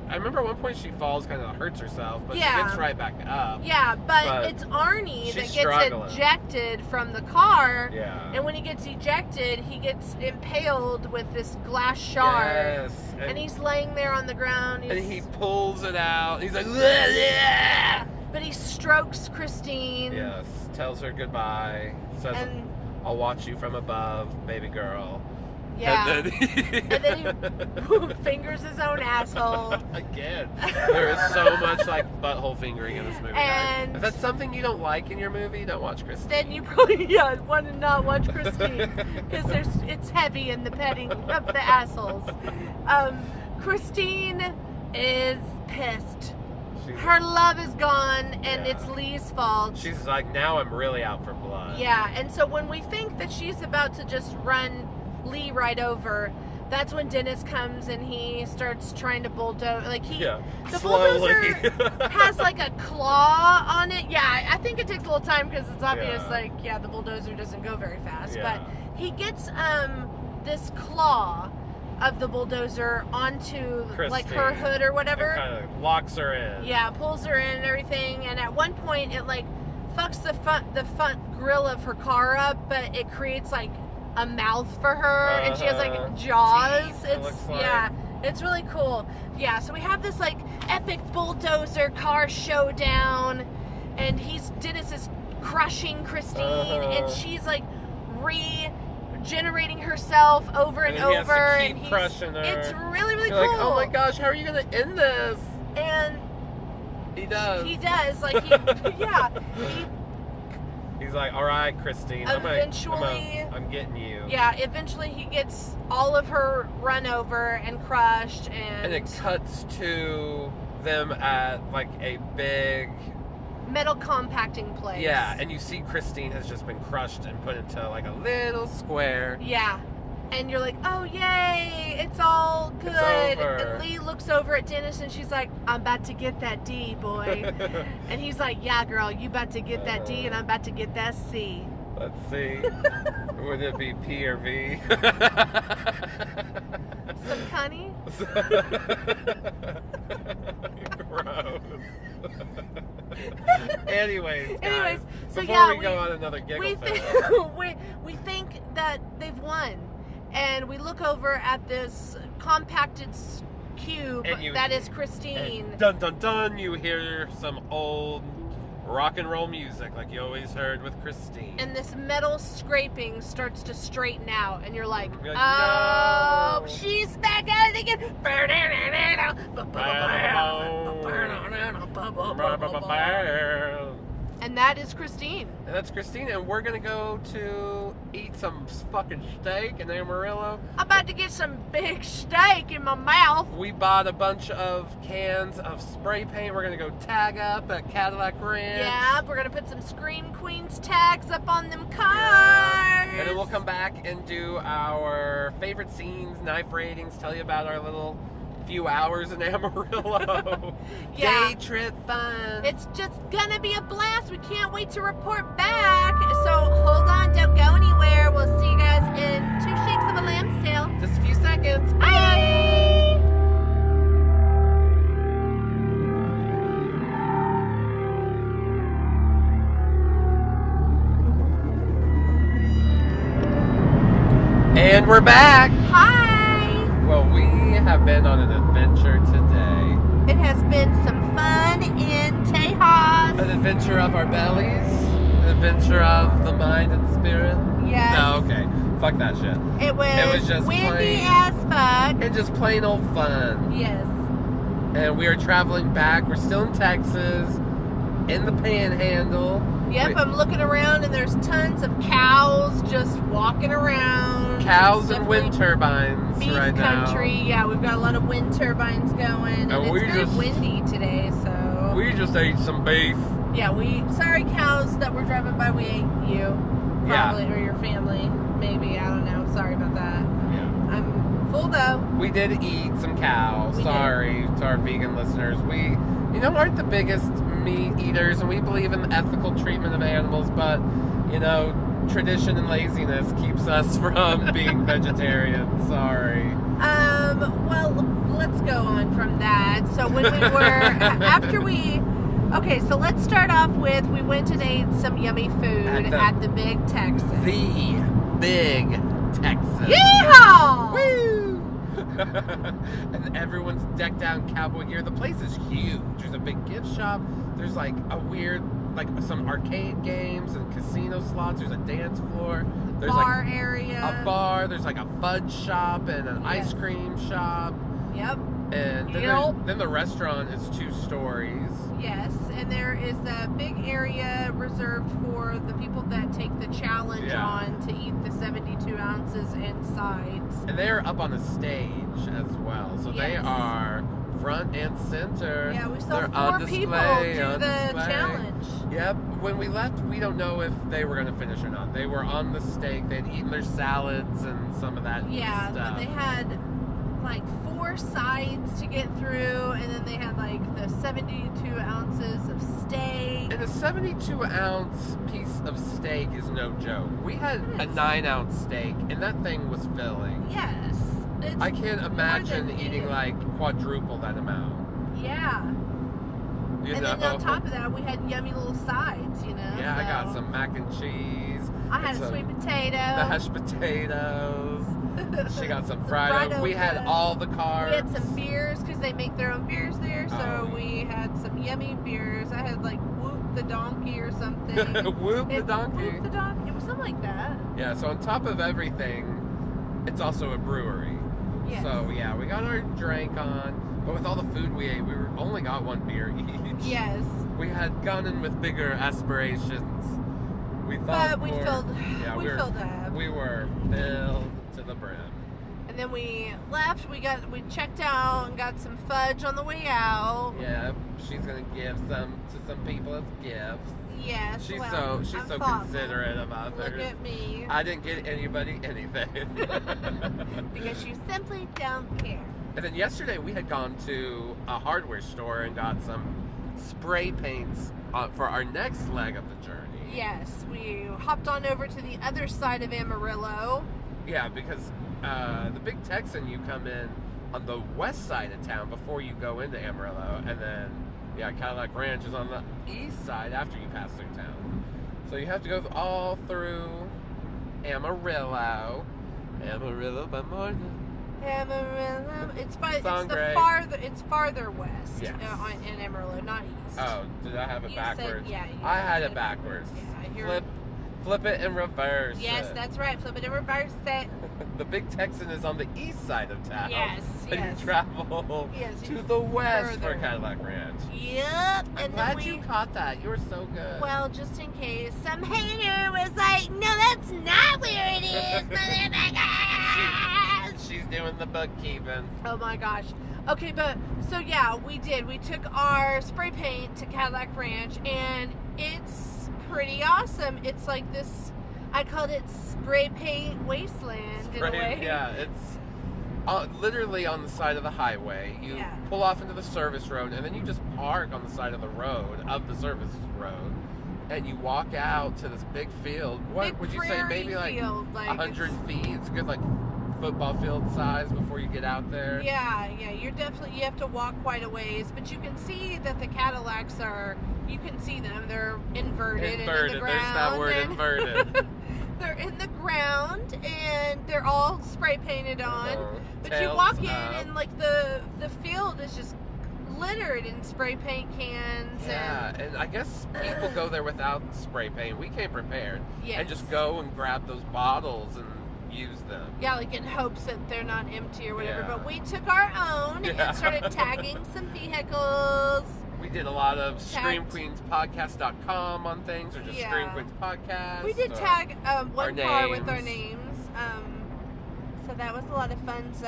A: I remember at one point she falls, kind of hurts herself, but she gets right back up.
B: Yeah, but it's Arnie that gets ejected from the car. Yeah. And when he gets ejected, he gets impaled with this glass shard. Yes. And he's laying there on the ground.
A: And he pulls it out. He's like, yeah.
B: But he strokes Christine.
A: Yes. Tells her goodbye. Says, I'll watch you from above, baby girl.
B: Yeah. And then he fingers his own asshole.
A: Again. There is so much like butthole fingering in this movie. And if that's something you don't like in your movie, don't watch Christine.
B: Then you probably want to not watch Christine. Because it's heavy in the petting of the assholes. Christine is pissed. Her love is gone, and it's Lee's fault.
A: She's like, now I'm really out for blood.
B: Yeah, and so when we think that she's about to just run Lee right over, that's when Dennis comes and he starts trying to bulldoze. Like the bulldozer has like a claw on it. Yeah, I think it takes a little time because it's obvious. Yeah. The bulldozer doesn't go very fast. Yeah. But he gets this claw of the bulldozer onto Christine, like her hood or whatever.
A: It kind of locks her in.
B: Yeah, pulls her in and everything. And at one point, it like fucks the front grill of her car up, but it creates like a mouth for her, and she has like jaws. It's really cool. Yeah, so we have this like epic bulldozer car showdown, and Dennis is crushing Christine, and she's like regenerating herself over and over,
A: and he's crushing her.
B: It's really, really
A: You're
B: cool.
A: Like, oh my gosh, how are you gonna end this?
B: And
A: he does.
B: Like
A: He's like, all right, Christine, I'm getting you.
B: Yeah, eventually he gets all of her run over and crushed, and
A: it cuts to them at like a big
B: metal compacting place.
A: Yeah, and you see Christine has just been crushed and put into like a little square.
B: Yeah. And you're like, oh, yay, it's all good.
A: It's over.
B: And Lee looks over at Dennis and she's like, I'm about to get that D, boy. And he's like, yeah, girl, you about to get that D and I'm about to get that C.
A: Let's see. Would it be P or V?
B: Some honey?
A: Gross. Anyways, guys,
B: so
A: before we go on another giggle
B: we think that they've won. And we look over at this compacted cube that is Christine.
A: And dun dun dun, you hear some old rock and roll music like you always heard with Christine.
B: And this metal scraping starts to straighten out, and you're like,
A: no.
B: She's back at it again. And that is Christine.
A: And that's Christine, and we're gonna go to eat some fucking steak in Amarillo.
B: I'm about to get some big steak in my mouth.
A: We bought a bunch of cans of spray paint. We're gonna go tag up at Cadillac Ranch.
B: Yeah, we're gonna put some Scream Queens tags up on them cars.
A: Yeah. And then we'll come back and do our favorite scenes, knife ratings, tell you about our little few hours in Amarillo.
B: Yeah.
A: Day trip fun.
B: It's just gonna be a blast. We can't wait to report back. So hold on, don't go anywhere. We'll see you guys in 2 shakes of a lamb's tail.
A: Just a few seconds.
B: Bye!
A: And we're back.
B: Hi!
A: Well, we have been on an adventure today.
B: It has been some fun in Tejas.
A: An adventure of our bellies. An adventure of the mind and spirit.
B: Yes.
A: No, okay. Fuck that shit.
B: It was
A: just
B: windy
A: plain,
B: as fuck.
A: and just plain old fun.
B: Yes.
A: And we are traveling back. We're still in Texas, in the panhandle.
B: Yep, I'm looking around and there's tons of cows just walking around.
A: Cows and wind turbines
B: beef
A: right now.
B: country. Yeah, we've got a lot of wind turbines going, and it's very windy today. So
A: we just ate some beef.
B: Yeah, sorry cows that were driving by. We ate you, probably, or your family, maybe. I don't know. Sorry about that.
A: Yeah.
B: I'm full though.
A: We did eat some cows. Sorry to our vegan listeners. We, aren't the biggest meat eaters, and we believe in the ethical treatment of animals, but, tradition and laziness keeps us from being vegetarian. Sorry.
B: Well, let's go on from that. So when we were, okay, so let's start off with, we went and ate some yummy food at the Big Texas.
A: The Big Texas.
B: Yeehaw!
A: Woo! And everyone's decked out in cowboy gear. The place is huge. There's a big gift shop. There's like a weird, some arcade games and casino slots. There's a dance floor. There's
B: bar area.
A: A bar. There's like a fudge shop and an ice cream shop.
B: Yep.
A: And then the restaurant is 2 stories.
B: Yes, and there is a big area reserved for the people that take the challenge on to eat the 72 ounces and sides.
A: And they're up on a stage as well, so they are front and center.
B: Yeah, we saw
A: they're
B: 4
A: on
B: people
A: display,
B: do the challenge.
A: Yep. When we left, we don't know if they were going to finish or not. They were on the steak. They'd eaten their salads and some of that stuff.
B: Yeah, but they had 4 sides to get through, and then they had the 72 ounces of steak.
A: And a 72-ounce piece of steak is no joke. We had a 9-ounce steak, and that thing was filling.
B: Yes.
A: I can't imagine eating quadruple that amount.
B: Yeah. And then on top of that, we had yummy little sides,
A: Yeah, I got some mac and cheese.
B: I had a sweet potato.
A: Mashed potatoes. She got some fried. We had all the carbs.
B: We had some beers because they make their own beers there. So we had some yummy beers. I had Whoop the Donkey or something.
A: Whoop the Donkey.
B: Whoop the Donkey. It was something like that.
A: Yeah. So on top of everything, it's also a brewery. Yes. So yeah, we got our drink on. But with all the food we ate, we only got 1 beer each.
B: Yes.
A: We had gone in with bigger aspirations. We thought
B: we filled up.
A: We were filled to the brim.
B: And then we left. We checked out and got some fudge on the way out.
A: Yeah, she's gonna give some to some people as gifts.
B: Yes.
A: She's so considerate of others.
B: Look at me.
A: I didn't get anybody anything.
B: Because you simply don't care.
A: And then yesterday we had gone to a hardware store and got some spray paints for our next leg of the journey.
B: Yes, we hopped on over to the other side of Amarillo.
A: Yeah, because the Big Texan, you come in on the west side of town before you go into Amarillo, and then Cadillac Ranch is on the east side after you pass through town. So you have to go all through Amarillo by morning.
B: Amarillo. It's farther west
A: Yes.
B: In Amarillo, not east.
A: Oh, did I have it
B: You
A: backwards?
B: said,
A: I had it backwards.
B: Yeah,
A: Flip it and reverse.
B: Yes, that's right. Flip it and reverse it.
A: The Big Texan is on the east side of town.
B: Yes.
A: And you travel to the west for Cadillac Ranch.
B: Yep.
A: I'm glad you caught that. You were so good.
B: Well, just in case some hater was like, no, that's not where it is, motherfucker.
A: She's doing the bookkeeping.
B: Oh my gosh. Okay, but so yeah, we did. We took our spray paint to Cadillac Ranch, and it's pretty awesome. It's like this, I called it spray paint wasteland in a way.
A: Yeah, it's literally on the side of the highway. You pull off into the service road, and then you just park on the side of the road, of the service road, and you walk out to this big field. What
B: big
A: would you say? Maybe like 100 feet. It's good, like football field size before you get out there.
B: Yeah, you have to walk quite a ways, but you can see that the Cadillacs you can see them. They're inverted. And in the ground.
A: There's that word, inverted.
B: They're in the ground, and they're all spray painted on. But you
A: Tails
B: walk in,
A: up.
B: and like the field is just littered in spray paint cans.
A: Yeah, and I guess people go there without spray paint. We came prepared.
B: Yes.
A: And just go and grab those bottles and use them.
B: Yeah, like in hopes that they're not empty or whatever.
A: Yeah.
B: But we took our own and started tagging some vehicles.
A: We did a lot of ScreamQueensPodcast.com on things, or just Scream Queens Podcast.
B: We did tag one car with our
A: names.
B: names. So that was a lot of fun, so.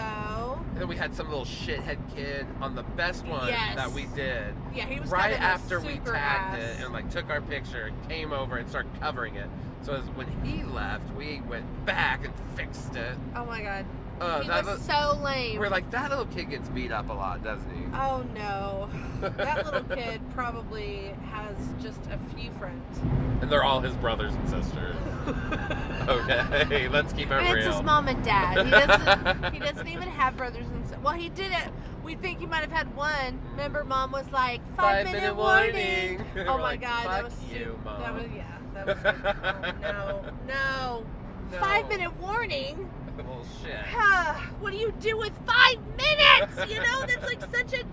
A: And then we had some little shithead kid on the best one that we did.
B: Yeah, he was
A: right
B: kind of
A: after we
B: super
A: tagged
B: ass.
A: it and like took our picture, came over and started covering it. So when he left, we went back and fixed it.
B: Oh my god. He
A: that
B: was so lame.
A: We're like, that little kid gets beat up a lot, doesn't he?
B: Oh no. That little kid probably has just a few friends.
A: And they're all his brothers and sisters. Okay, let's keep it real.
B: It's his mom and dad. He doesn't even have brothers and sisters. Well, he didn't. We think he might have had one. Remember, Mom was like, 5-minute warning. Oh my god, that was
A: you, Mom.
B: That was no. 5-minute warning.
A: Well, shit.
B: What do you do with 5 minutes? You know, that's like such a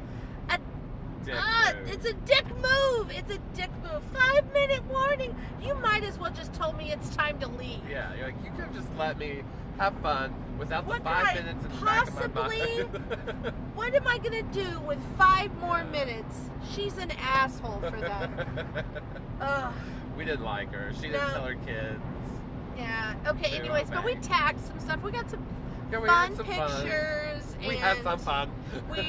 A: dick move.
B: It's a dick move. It's a dick move. 5-minute warning. You might as well just told me it's time to leave.
A: Yeah, you're like, you could have just let me have fun without
B: What
A: the 5
B: could I
A: minutes in the back of my
B: possibly?
A: mind.
B: What am I gonna do with 5 more minutes? She's an asshole for that. Ugh.
A: We didn't like her. She didn't tell her kids.
B: Yeah. Okay.
A: They were
B: Anyways,
A: all
B: but we
A: bang.
B: tagged some stuff. We got some
A: Yeah, we
B: fun
A: had some
B: pictures.
A: fun. We had some fun.
B: We,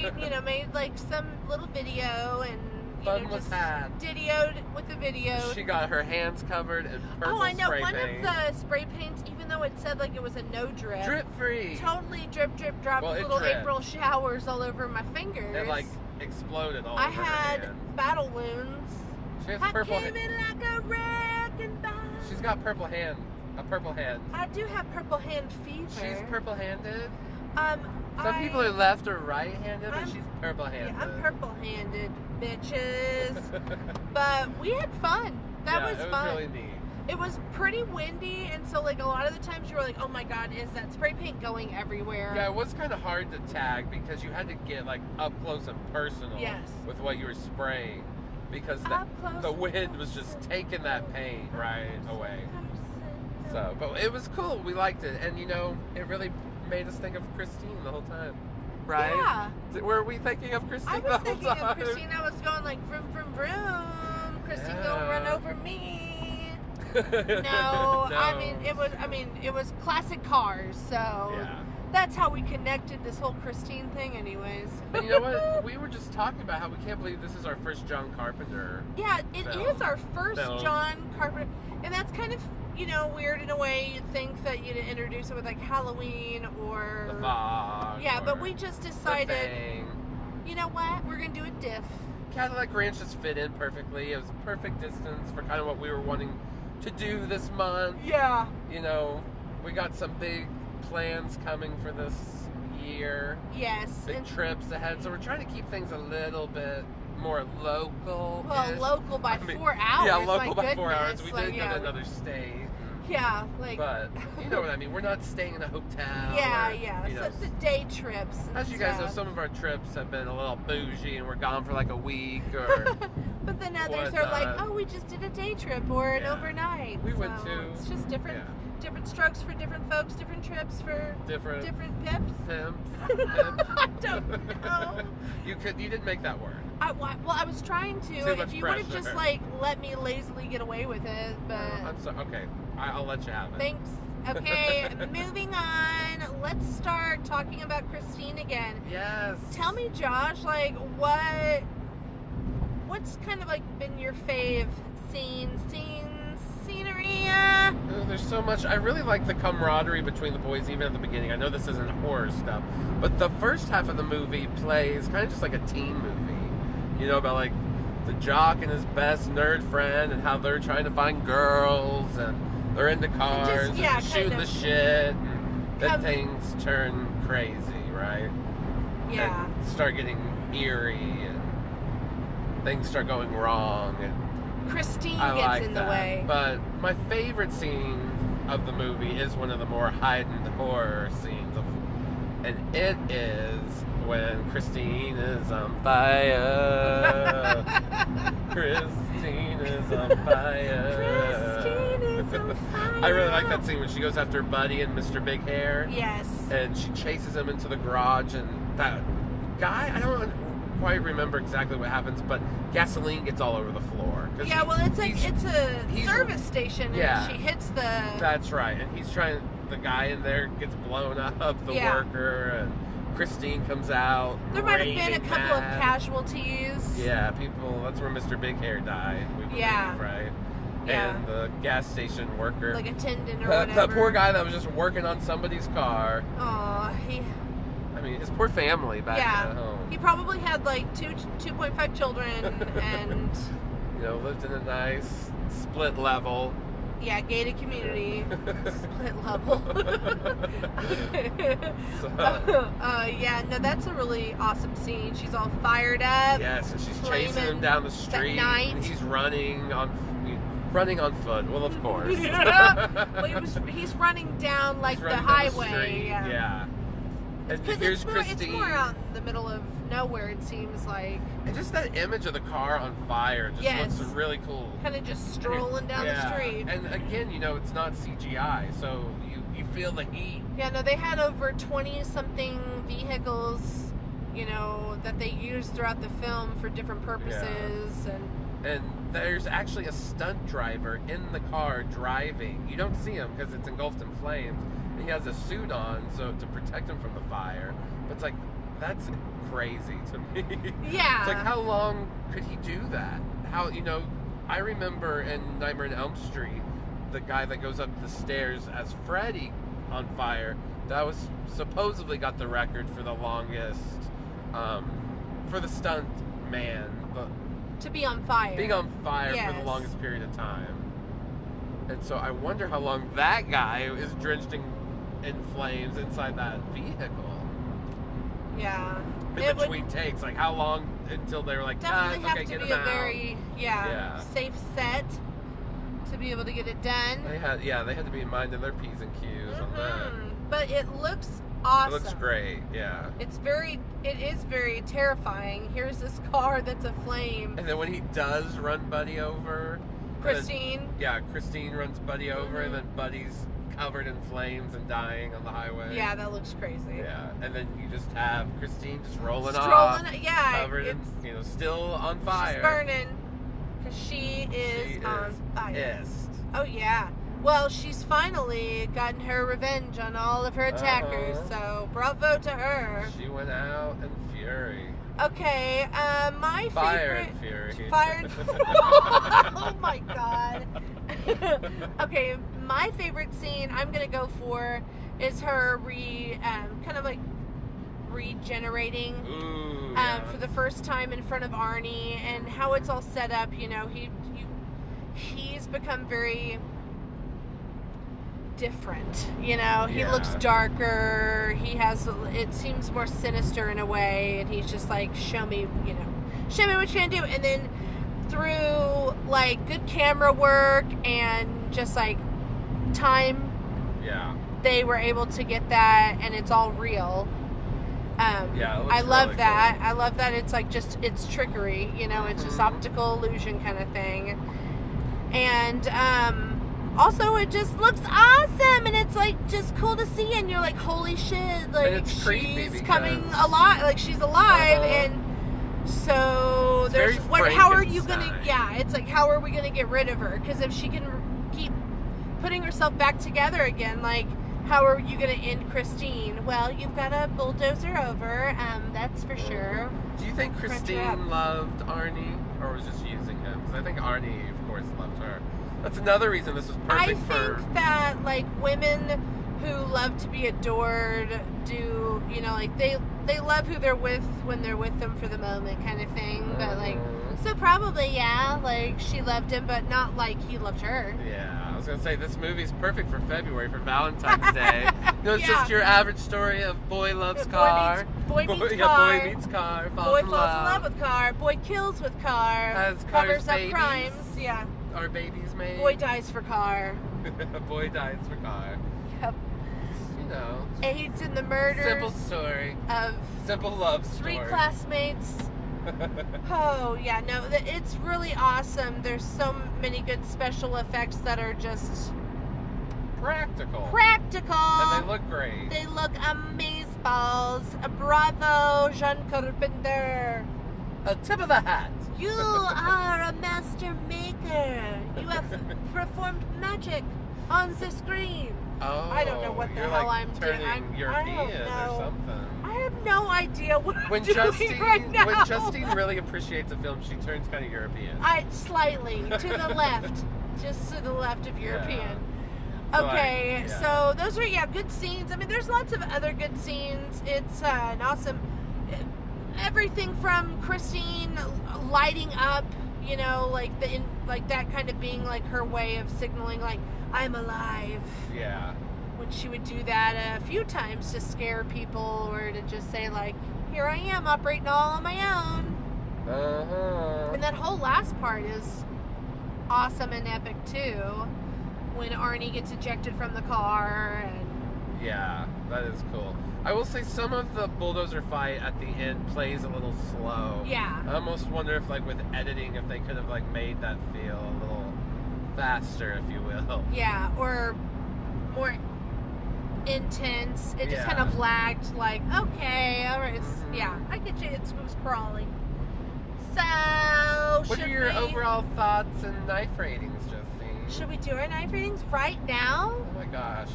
B: made like some little video and
A: Fun was
B: just
A: had.
B: videoed with the video.
A: She got her hands covered in purple
B: I know.
A: spray
B: One
A: paint.
B: of the spray paints, even though it said like it was a no drip,
A: Drip free.
B: totally drip, drop,
A: Well, it
B: little
A: dripped.
B: April showers all over my fingers.
A: It like exploded all
B: I
A: over her
B: had
A: hand.
B: battle wounds.
A: She has
B: I
A: purple
B: came
A: hand.
B: in like a wrecking ball.
A: She's got purple hand. A purple hand.
B: I do have purple hand fever.
A: She's purple handed.
B: Some
A: people are left or right handed, but
B: I'm-
A: she's purple handed.
B: Yeah, I'm purple-handed, bitches. But we had fun. That was
A: it
B: fun.
A: was really neat.
B: It was pretty windy, and so like a lot of the times you were like, "Oh my God, is that spray paint going everywhere?"
A: Yeah, it was kind of hard to tag because you had to get like up close and personal with what you were spraying because the wind was just taking that paint right away. So, but it was cool. We liked it, and it really made us think of Christine the whole time. Right?
B: Yeah.
A: Were we thinking of Christine
B: I
A: the
B: was
A: whole
B: thinking
A: time?
B: of Christine. I was going like vroom vroom vroom. Christine gonna run over me. No, it was classic cars. So that's how we connected this whole Christine thing, anyways.
A: And you know what? We were just talking about how we can't believe this is our first John Carpenter.
B: Yeah, it is our first
A: film.
B: John Carpenter, and that's kind of weird in a way. You'd think that you'd introduce it with like Halloween or
A: The Fog.
B: yeah,
A: or
B: but we just
A: The
B: decided,
A: Thing.
B: you know what? We're gonna do a diff.
A: Cadillac Ranch just fit in perfectly. It was perfect distance for kind of what we were wanting to do this month.
B: Yeah.
A: We got some big plans coming for this year.
B: Yes.
A: Big trips ahead. So we're trying to keep things a little bit more local.
B: Well, local by 4 hours.
A: Yeah, local
B: my
A: by 4 hours.
B: goodness.
A: We
B: Like,
A: did go to another state.
B: Yeah, like.
A: But you know what I mean. We're not staying in a hotel.
B: Yeah,
A: or,
B: yeah.
A: You know,
B: So the day trips.
A: as you guys know, some of our trips have been a little bougie, and we're gone for like a week or.
B: But then others are like, oh, we just did a day trip or an overnight.
A: We went to.
B: It's just different. Different strokes for different folks, different trips for different pips. I don't know.
A: You didn't make that word.
B: I was trying to.
A: Too much
B: if you would have
A: pressure.
B: just like let me lazily get away with it, but
A: I'm sorry. Okay, I'll let you have it.
B: Thanks. Okay, moving on. Let's start talking about Christine again.
A: Yes.
B: Tell me, Josh, like what's kind of like been your fave scenery?
A: Oh, there's so much. I really like the camaraderie between the boys, even at the beginning. I know this isn't horror stuff, but the first half of the movie plays kind of just like a teen movie. You know, about like the jock and his best nerd friend and how they're trying to find girls and they're into cars and shooting the shit. And then things turn crazy, right?
B: Yeah.
A: And start getting eerie and things start going wrong. And
B: Christine gets in the way.
A: But my favorite scene of the movie is one of the more heightened horror scenes, and it is when Christine is on fire. Christine is on fire.
B: Christine is on fire.
A: I really like that scene when she goes after Buddy and Mr. Big Hair.
B: Yes.
A: And she chases him into the garage, and that guy, I don't quite remember exactly what happens, but gasoline gets all over the floor.
B: Yeah, well, it's a service station, and she hits the...
A: That's right, and the guy in there gets blown up, the worker, and Christine comes out.
B: There might have been a couple of casualties.
A: Yeah, that's where Mr. Big Hair died, we believe, right?
B: Yeah.
A: And the gas station worker.
B: Like attendant or whatever.
A: That poor guy that was just working on somebody's car.
B: Aw,
A: I mean, his poor family back at home.
B: He probably had like 2.5 children and...
A: You know, lived in a nice split level.
B: Yeah, gated community. Split level. That's a really awesome scene. She's all fired up.
A: Yes, and she's chasing him down the street. And he's running on foot. Well, of course.
B: He's running down like the highway.
A: Yeah.
B: Because it's more out in the middle of nowhere, it seems like.
A: And just that image of the car on fire just looks really cool.
B: Kind of just strolling down the street.
A: And again, you know, it's not CGI, so you feel the heat.
B: Yeah, no, they had over 20-something vehicles, you know, that they used throughout the film for different purposes.
A: Yeah. And there's actually a stunt driver in the car driving. You don't see him because it's engulfed in flames. He has a suit on to protect him from the fire. But it's like, that's crazy to me.
B: Yeah.
A: It's like, how long could he do that? How, you know, I remember in Nightmare on Elm Street, the guy that goes up the stairs as Freddy on fire, that was supposedly got the record for the longest, for the stunt man.
B: To be on fire.
A: Being on fire for the longest period of time. And so I wonder how long that guy is drenched in flames inside that vehicle.
B: Yeah.
A: In between takes, like how long until they were like,
B: definitely
A: okay,
B: have to
A: get
B: be
A: him
B: a
A: out.
B: very safe set to be able to get it done.
A: They had to be minding their P's and Q's on that.
B: But it looks awesome.
A: It looks great, yeah.
B: It is very terrifying. Here's this car that's aflame.
A: And then when he does run Buddy over,
B: Christine
A: runs Buddy over, and then Buddy's covered in flames and dying on the highway.
B: Yeah, that looks crazy.
A: Yeah, and then you just have Christine just rolling off, covered in, still on fire.
B: She's burning because she is on fire.
A: Pissed.
B: Oh yeah. Well, she's finally gotten her revenge on all of her attackers, so bravo to her.
A: She went out in fury.
B: Okay, my
A: Fire
B: favorite...
A: and fury.
B: Fire and fury. Oh my god. Okay, my favorite scene I'm gonna go for is her kind of like regenerating.
A: Ooh,
B: for the first time in front of Arnie, and how it's all set up. You know, he's become very different. You know, he
A: Yeah.
B: looks darker. It seems more sinister in a way, and he's just like, show me what you're gonna do. And then through like good camera work and just like time, they were able to get that, and it's all real. I love
A: really
B: that.
A: cool.
B: I love that it's like it's trickery, it's just optical illusion kind of thing. And also it just looks awesome, and it's like just cool to see, and you're like, holy shit, like
A: it's creepy
B: she's coming alive, like she's alive. And so there's how are you gonna it's like, how are we gonna get rid of her? Because if she can keep putting herself back together again, like, how are you going to end Christine? Well, you've got to bulldoze her over, that's for sure.
A: Do you think Christine loved Arnie, or was just using him? Because I think Arnie, of course, loved her. That's another reason this was perfect for...
B: I think that, like, women who love to be adored do, like, they love who they're with when they're with them for the moment kind of thing. But, like, so probably, like, she loved him, but not like he loved her.
A: Yeah. I was going to say, this movie's perfect for February, for Valentine's Day. It's just your average story of boy loves car.
B: Boy meets car.
A: Boy meets car.
B: Boy falls in love with car. Boy kills with car.
A: Has
B: covers up
A: babies.
B: crimes. Yeah.
A: Are babies made?
B: Boy dies for car.
A: Boy dies for car.
B: Yep. Aids in the murder.
A: Simple story. Simple love story.
B: 3 classmates. Oh, yeah, no, it's really awesome. There's so many good special effects that are just...
A: Practical.
B: And
A: they look great.
B: They look amazeballs. Bravo, John Carpenter.
A: A tip of the hat.
B: You are a master maker. You have performed magic on the screen.
A: Oh,
B: I don't know what the hell I'm doing.
A: European or something.
B: I have no idea what I'm doing
A: Justine,
B: right now.
A: When Justine really appreciates a film, she turns kind of European.
B: Slightly to the left, just to the left of European.
A: So
B: okay, so those are good scenes. I mean, there's lots of other good scenes. It's an awesome. Everything from Christine lighting up, like that kind of being like her way of signaling, like, I'm alive.
A: Yeah.
B: When she would do that a few times to scare people, or to just say, like, here I am operating all on my own. And that whole last part is awesome and epic too, when Arnie gets ejected from the car. And
A: yeah, that is cool. I will say some of the bulldozer fight at the end plays a little slow.
B: Yeah.
A: I almost wonder if, like, with editing, if they could have, like, made that feel a little faster, if you will.
B: Yeah, or more intense. It just kind of lagged, like, okay, all right. Yeah, I get you. It was crawling. So,
A: what are your overall thoughts and knife ratings, Justine?
B: Should we do our knife ratings right now?
A: Oh my gosh.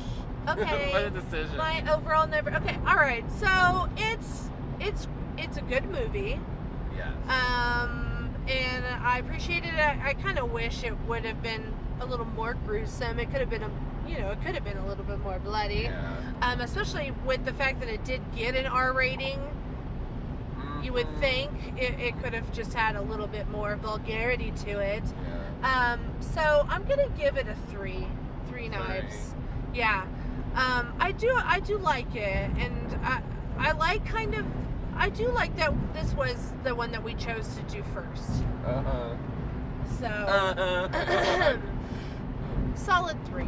B: Okay.
A: What a decision.
B: My overall never. Okay, all right. So it's a good movie.
A: Yes.
B: And I appreciated it. I kind of wish it would have been a little more gruesome. It could have been it could have been a little bit more bloody.
A: Yeah.
B: Especially with the fact that it did get an R rating. You would think it could have just had a little bit more vulgarity to it.
A: Yeah.
B: So I'm gonna give it a 3. 3 knives. Yeah. I do like it, and I do like that this was the one that we chose to do first. So solid 3.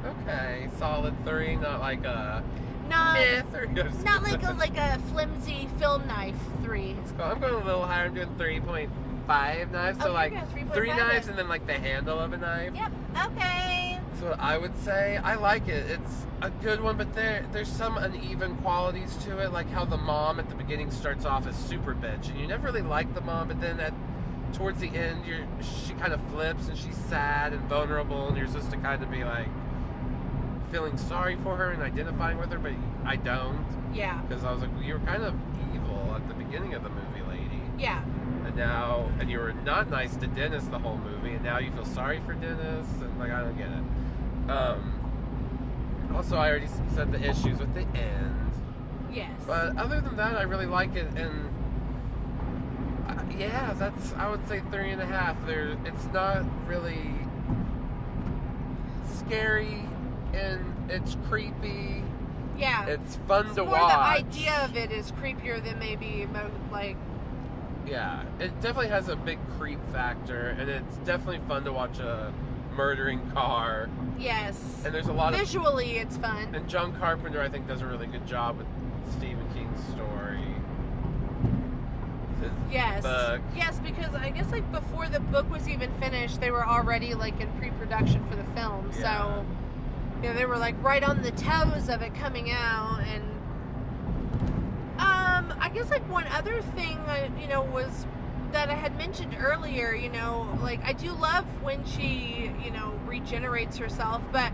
A: Okay, solid 3, not like a
B: not
A: myth or
B: not like a flimsy film knife 3.
A: I'm going a little higher. I'm doing 3.5 knives, so like 3 knives and then like the handle of a knife.
B: Yep. Okay.
A: So I would say I like it. It's a good one, but there's some uneven qualities to it, like how the mom at the beginning starts off as super bitch, and you never really like the mom, but then towards the end, she kind of flips and she's sad and vulnerable, and you're supposed to kind of be like feeling sorry for her and identifying with her, but I don't.
B: Yeah.
A: Because I was like, well, you were kind of evil at the beginning of the movie, lady.
B: Yeah.
A: And you were not nice to Dennis the whole movie, and now you feel sorry for Dennis, and like, I don't get it. Also, I already said the issues with the end.
B: Yes.
A: But other than that, I really like it, and I would say 3.5. It's not really scary. and it's creepy.
B: Yeah.
A: It's fun to
B: more
A: watch.
B: The idea of it is creepier than maybe, like...
A: Yeah, it definitely has a big creep factor, and it's definitely fun to watch a murdering car.
B: Yes.
A: And there's a lot
B: Visually, it's fun.
A: And John Carpenter, I think, does a really good job with Stephen King's story.
B: Yes.
A: Book.
B: Yes, because I guess, like, before the book was even finished, they were already, like, in pre-production for the film.
A: Yeah.
B: So, you know, they were, like, right on the toes of it coming out. And, I guess, like, one other thing, you know, was that I had mentioned earlier, you know, like, I do love when she, you know, regenerates herself, but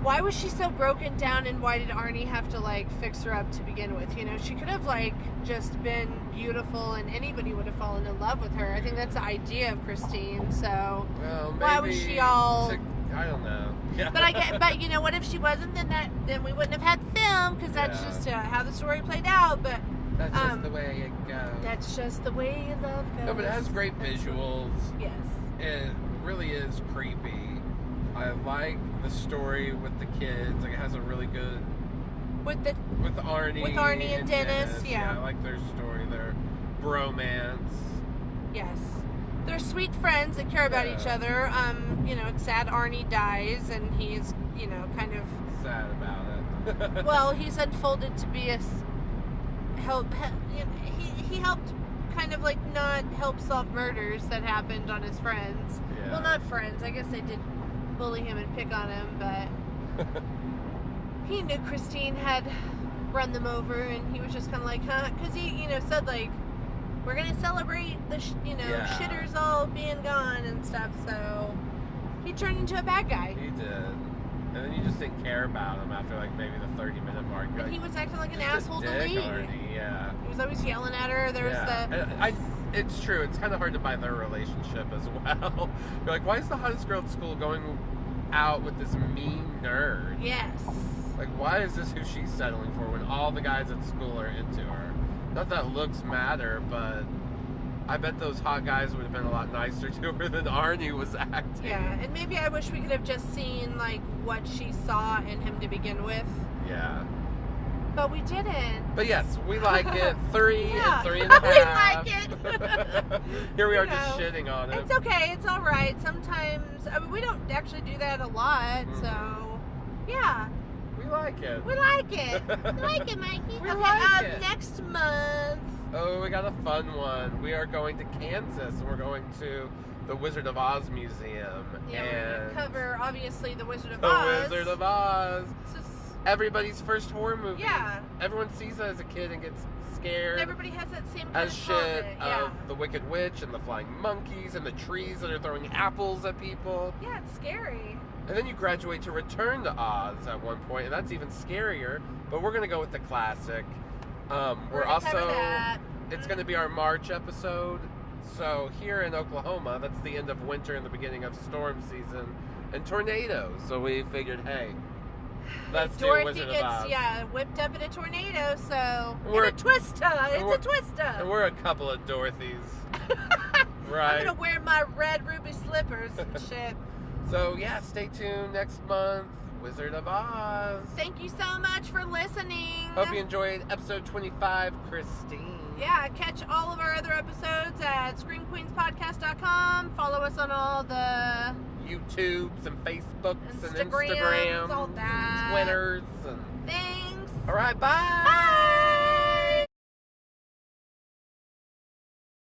B: why was she so broken down, and why did Arnie have to, like, fix her up to begin with? You know, she could have, like, just been beautiful and anybody would have fallen in love with her. I think that's the idea of Christine, so
A: well,
B: why was she all...
A: I don't know. Yeah.
B: But you know, what if she wasn't? Then we wouldn't have had film, because that's just how the story played out. But
A: that's just the way it goes.
B: That's just the way love goes.
A: No, but it has great visuals.
B: Yes.
A: It really is creepy. I like the story with the kids. Like, it has a really good with Arnie
B: and Dennis. Yeah,
A: I like their story, their bromance.
B: Yes. They're sweet friends that care about each other. You know, it's sad Arnie dies, and he's, you know, kind of
A: sad about it.
B: Well, he's unfolded to be he helped kind of, like, not help solve murders that happened on his friends.
A: Yeah.
B: Well, not friends. I guess they did bully him and pick on him, but he knew Christine had run them over, and he was just kind of like, huh? Because he, you know, said, like, we're going to celebrate the, shitters all being gone and stuff, so he turned into a bad guy.
A: He did. And then you just didn't care about him after, like, maybe the 30-minute mark.
B: And he was acting like an asshole to Lee.
A: Yeah.
B: He was always yelling at her. There was
A: it's true. It's kind of hard to buy their relationship as well. You're like, why is the hottest girl at school going out with this mean nerd?
B: Yes.
A: Like, why is this who she's settling for when all the guys at school are into her? Not that looks matter, but I bet those hot guys would have been a lot nicer to her than Arnie was acting.
B: Yeah, and maybe I wish we could have just seen, like, what she saw in him to begin with.
A: Yeah.
B: But we didn't.
A: But yes, we like it. 3 and 3.5.
B: We like it.
A: Here we are just shitting on it.
B: It's okay. It's all right. Sometimes, I mean, we don't actually do that a lot, so yeah.
A: We like it.
B: We like it. We like it, Mikey.
A: We like it.
B: Next month.
A: Oh, we got a fun one. We are going to Kansas. We're going to the Wizard of Oz Museum.
B: Yeah,
A: and
B: we're going to cover, obviously, the Wizard of Oz.
A: The Wizard of Oz. Everybody's first horror movie.
B: Yeah.
A: Everyone sees it as a kid and gets scared.
B: Everybody has that same kind
A: as
B: of
A: shit
B: comment.
A: of the Wicked Witch and the flying monkeys and the trees that are throwing apples at people.
B: Yeah, it's scary.
A: And then you graduate to Return to Oz at one point, and that's even scarier. But we're gonna go with the classic. We're also. It's gonna be our March episode. So here in Oklahoma, that's the end of winter and the beginning of storm season and tornadoes. So we figured, hey, let's do Wizard of Oz.
B: Yeah, whipped up in a tornado. So it's a twister. It's a twister.
A: And we're a couple of Dorothys, right?
B: I'm gonna wear my red ruby slippers and shit.
A: So, yeah, stay tuned next month. Wizard of Oz.
B: Thank you so much for listening.
A: Hope you enjoyed episode 25, Christine.
B: Yeah, catch all of our other episodes at screamqueenspodcast.com. Follow us on all the
A: YouTubes and Facebooks and Instagrams.
B: All that.
A: And Twitters. And...
B: Thanks.
A: All right, bye.
B: Bye.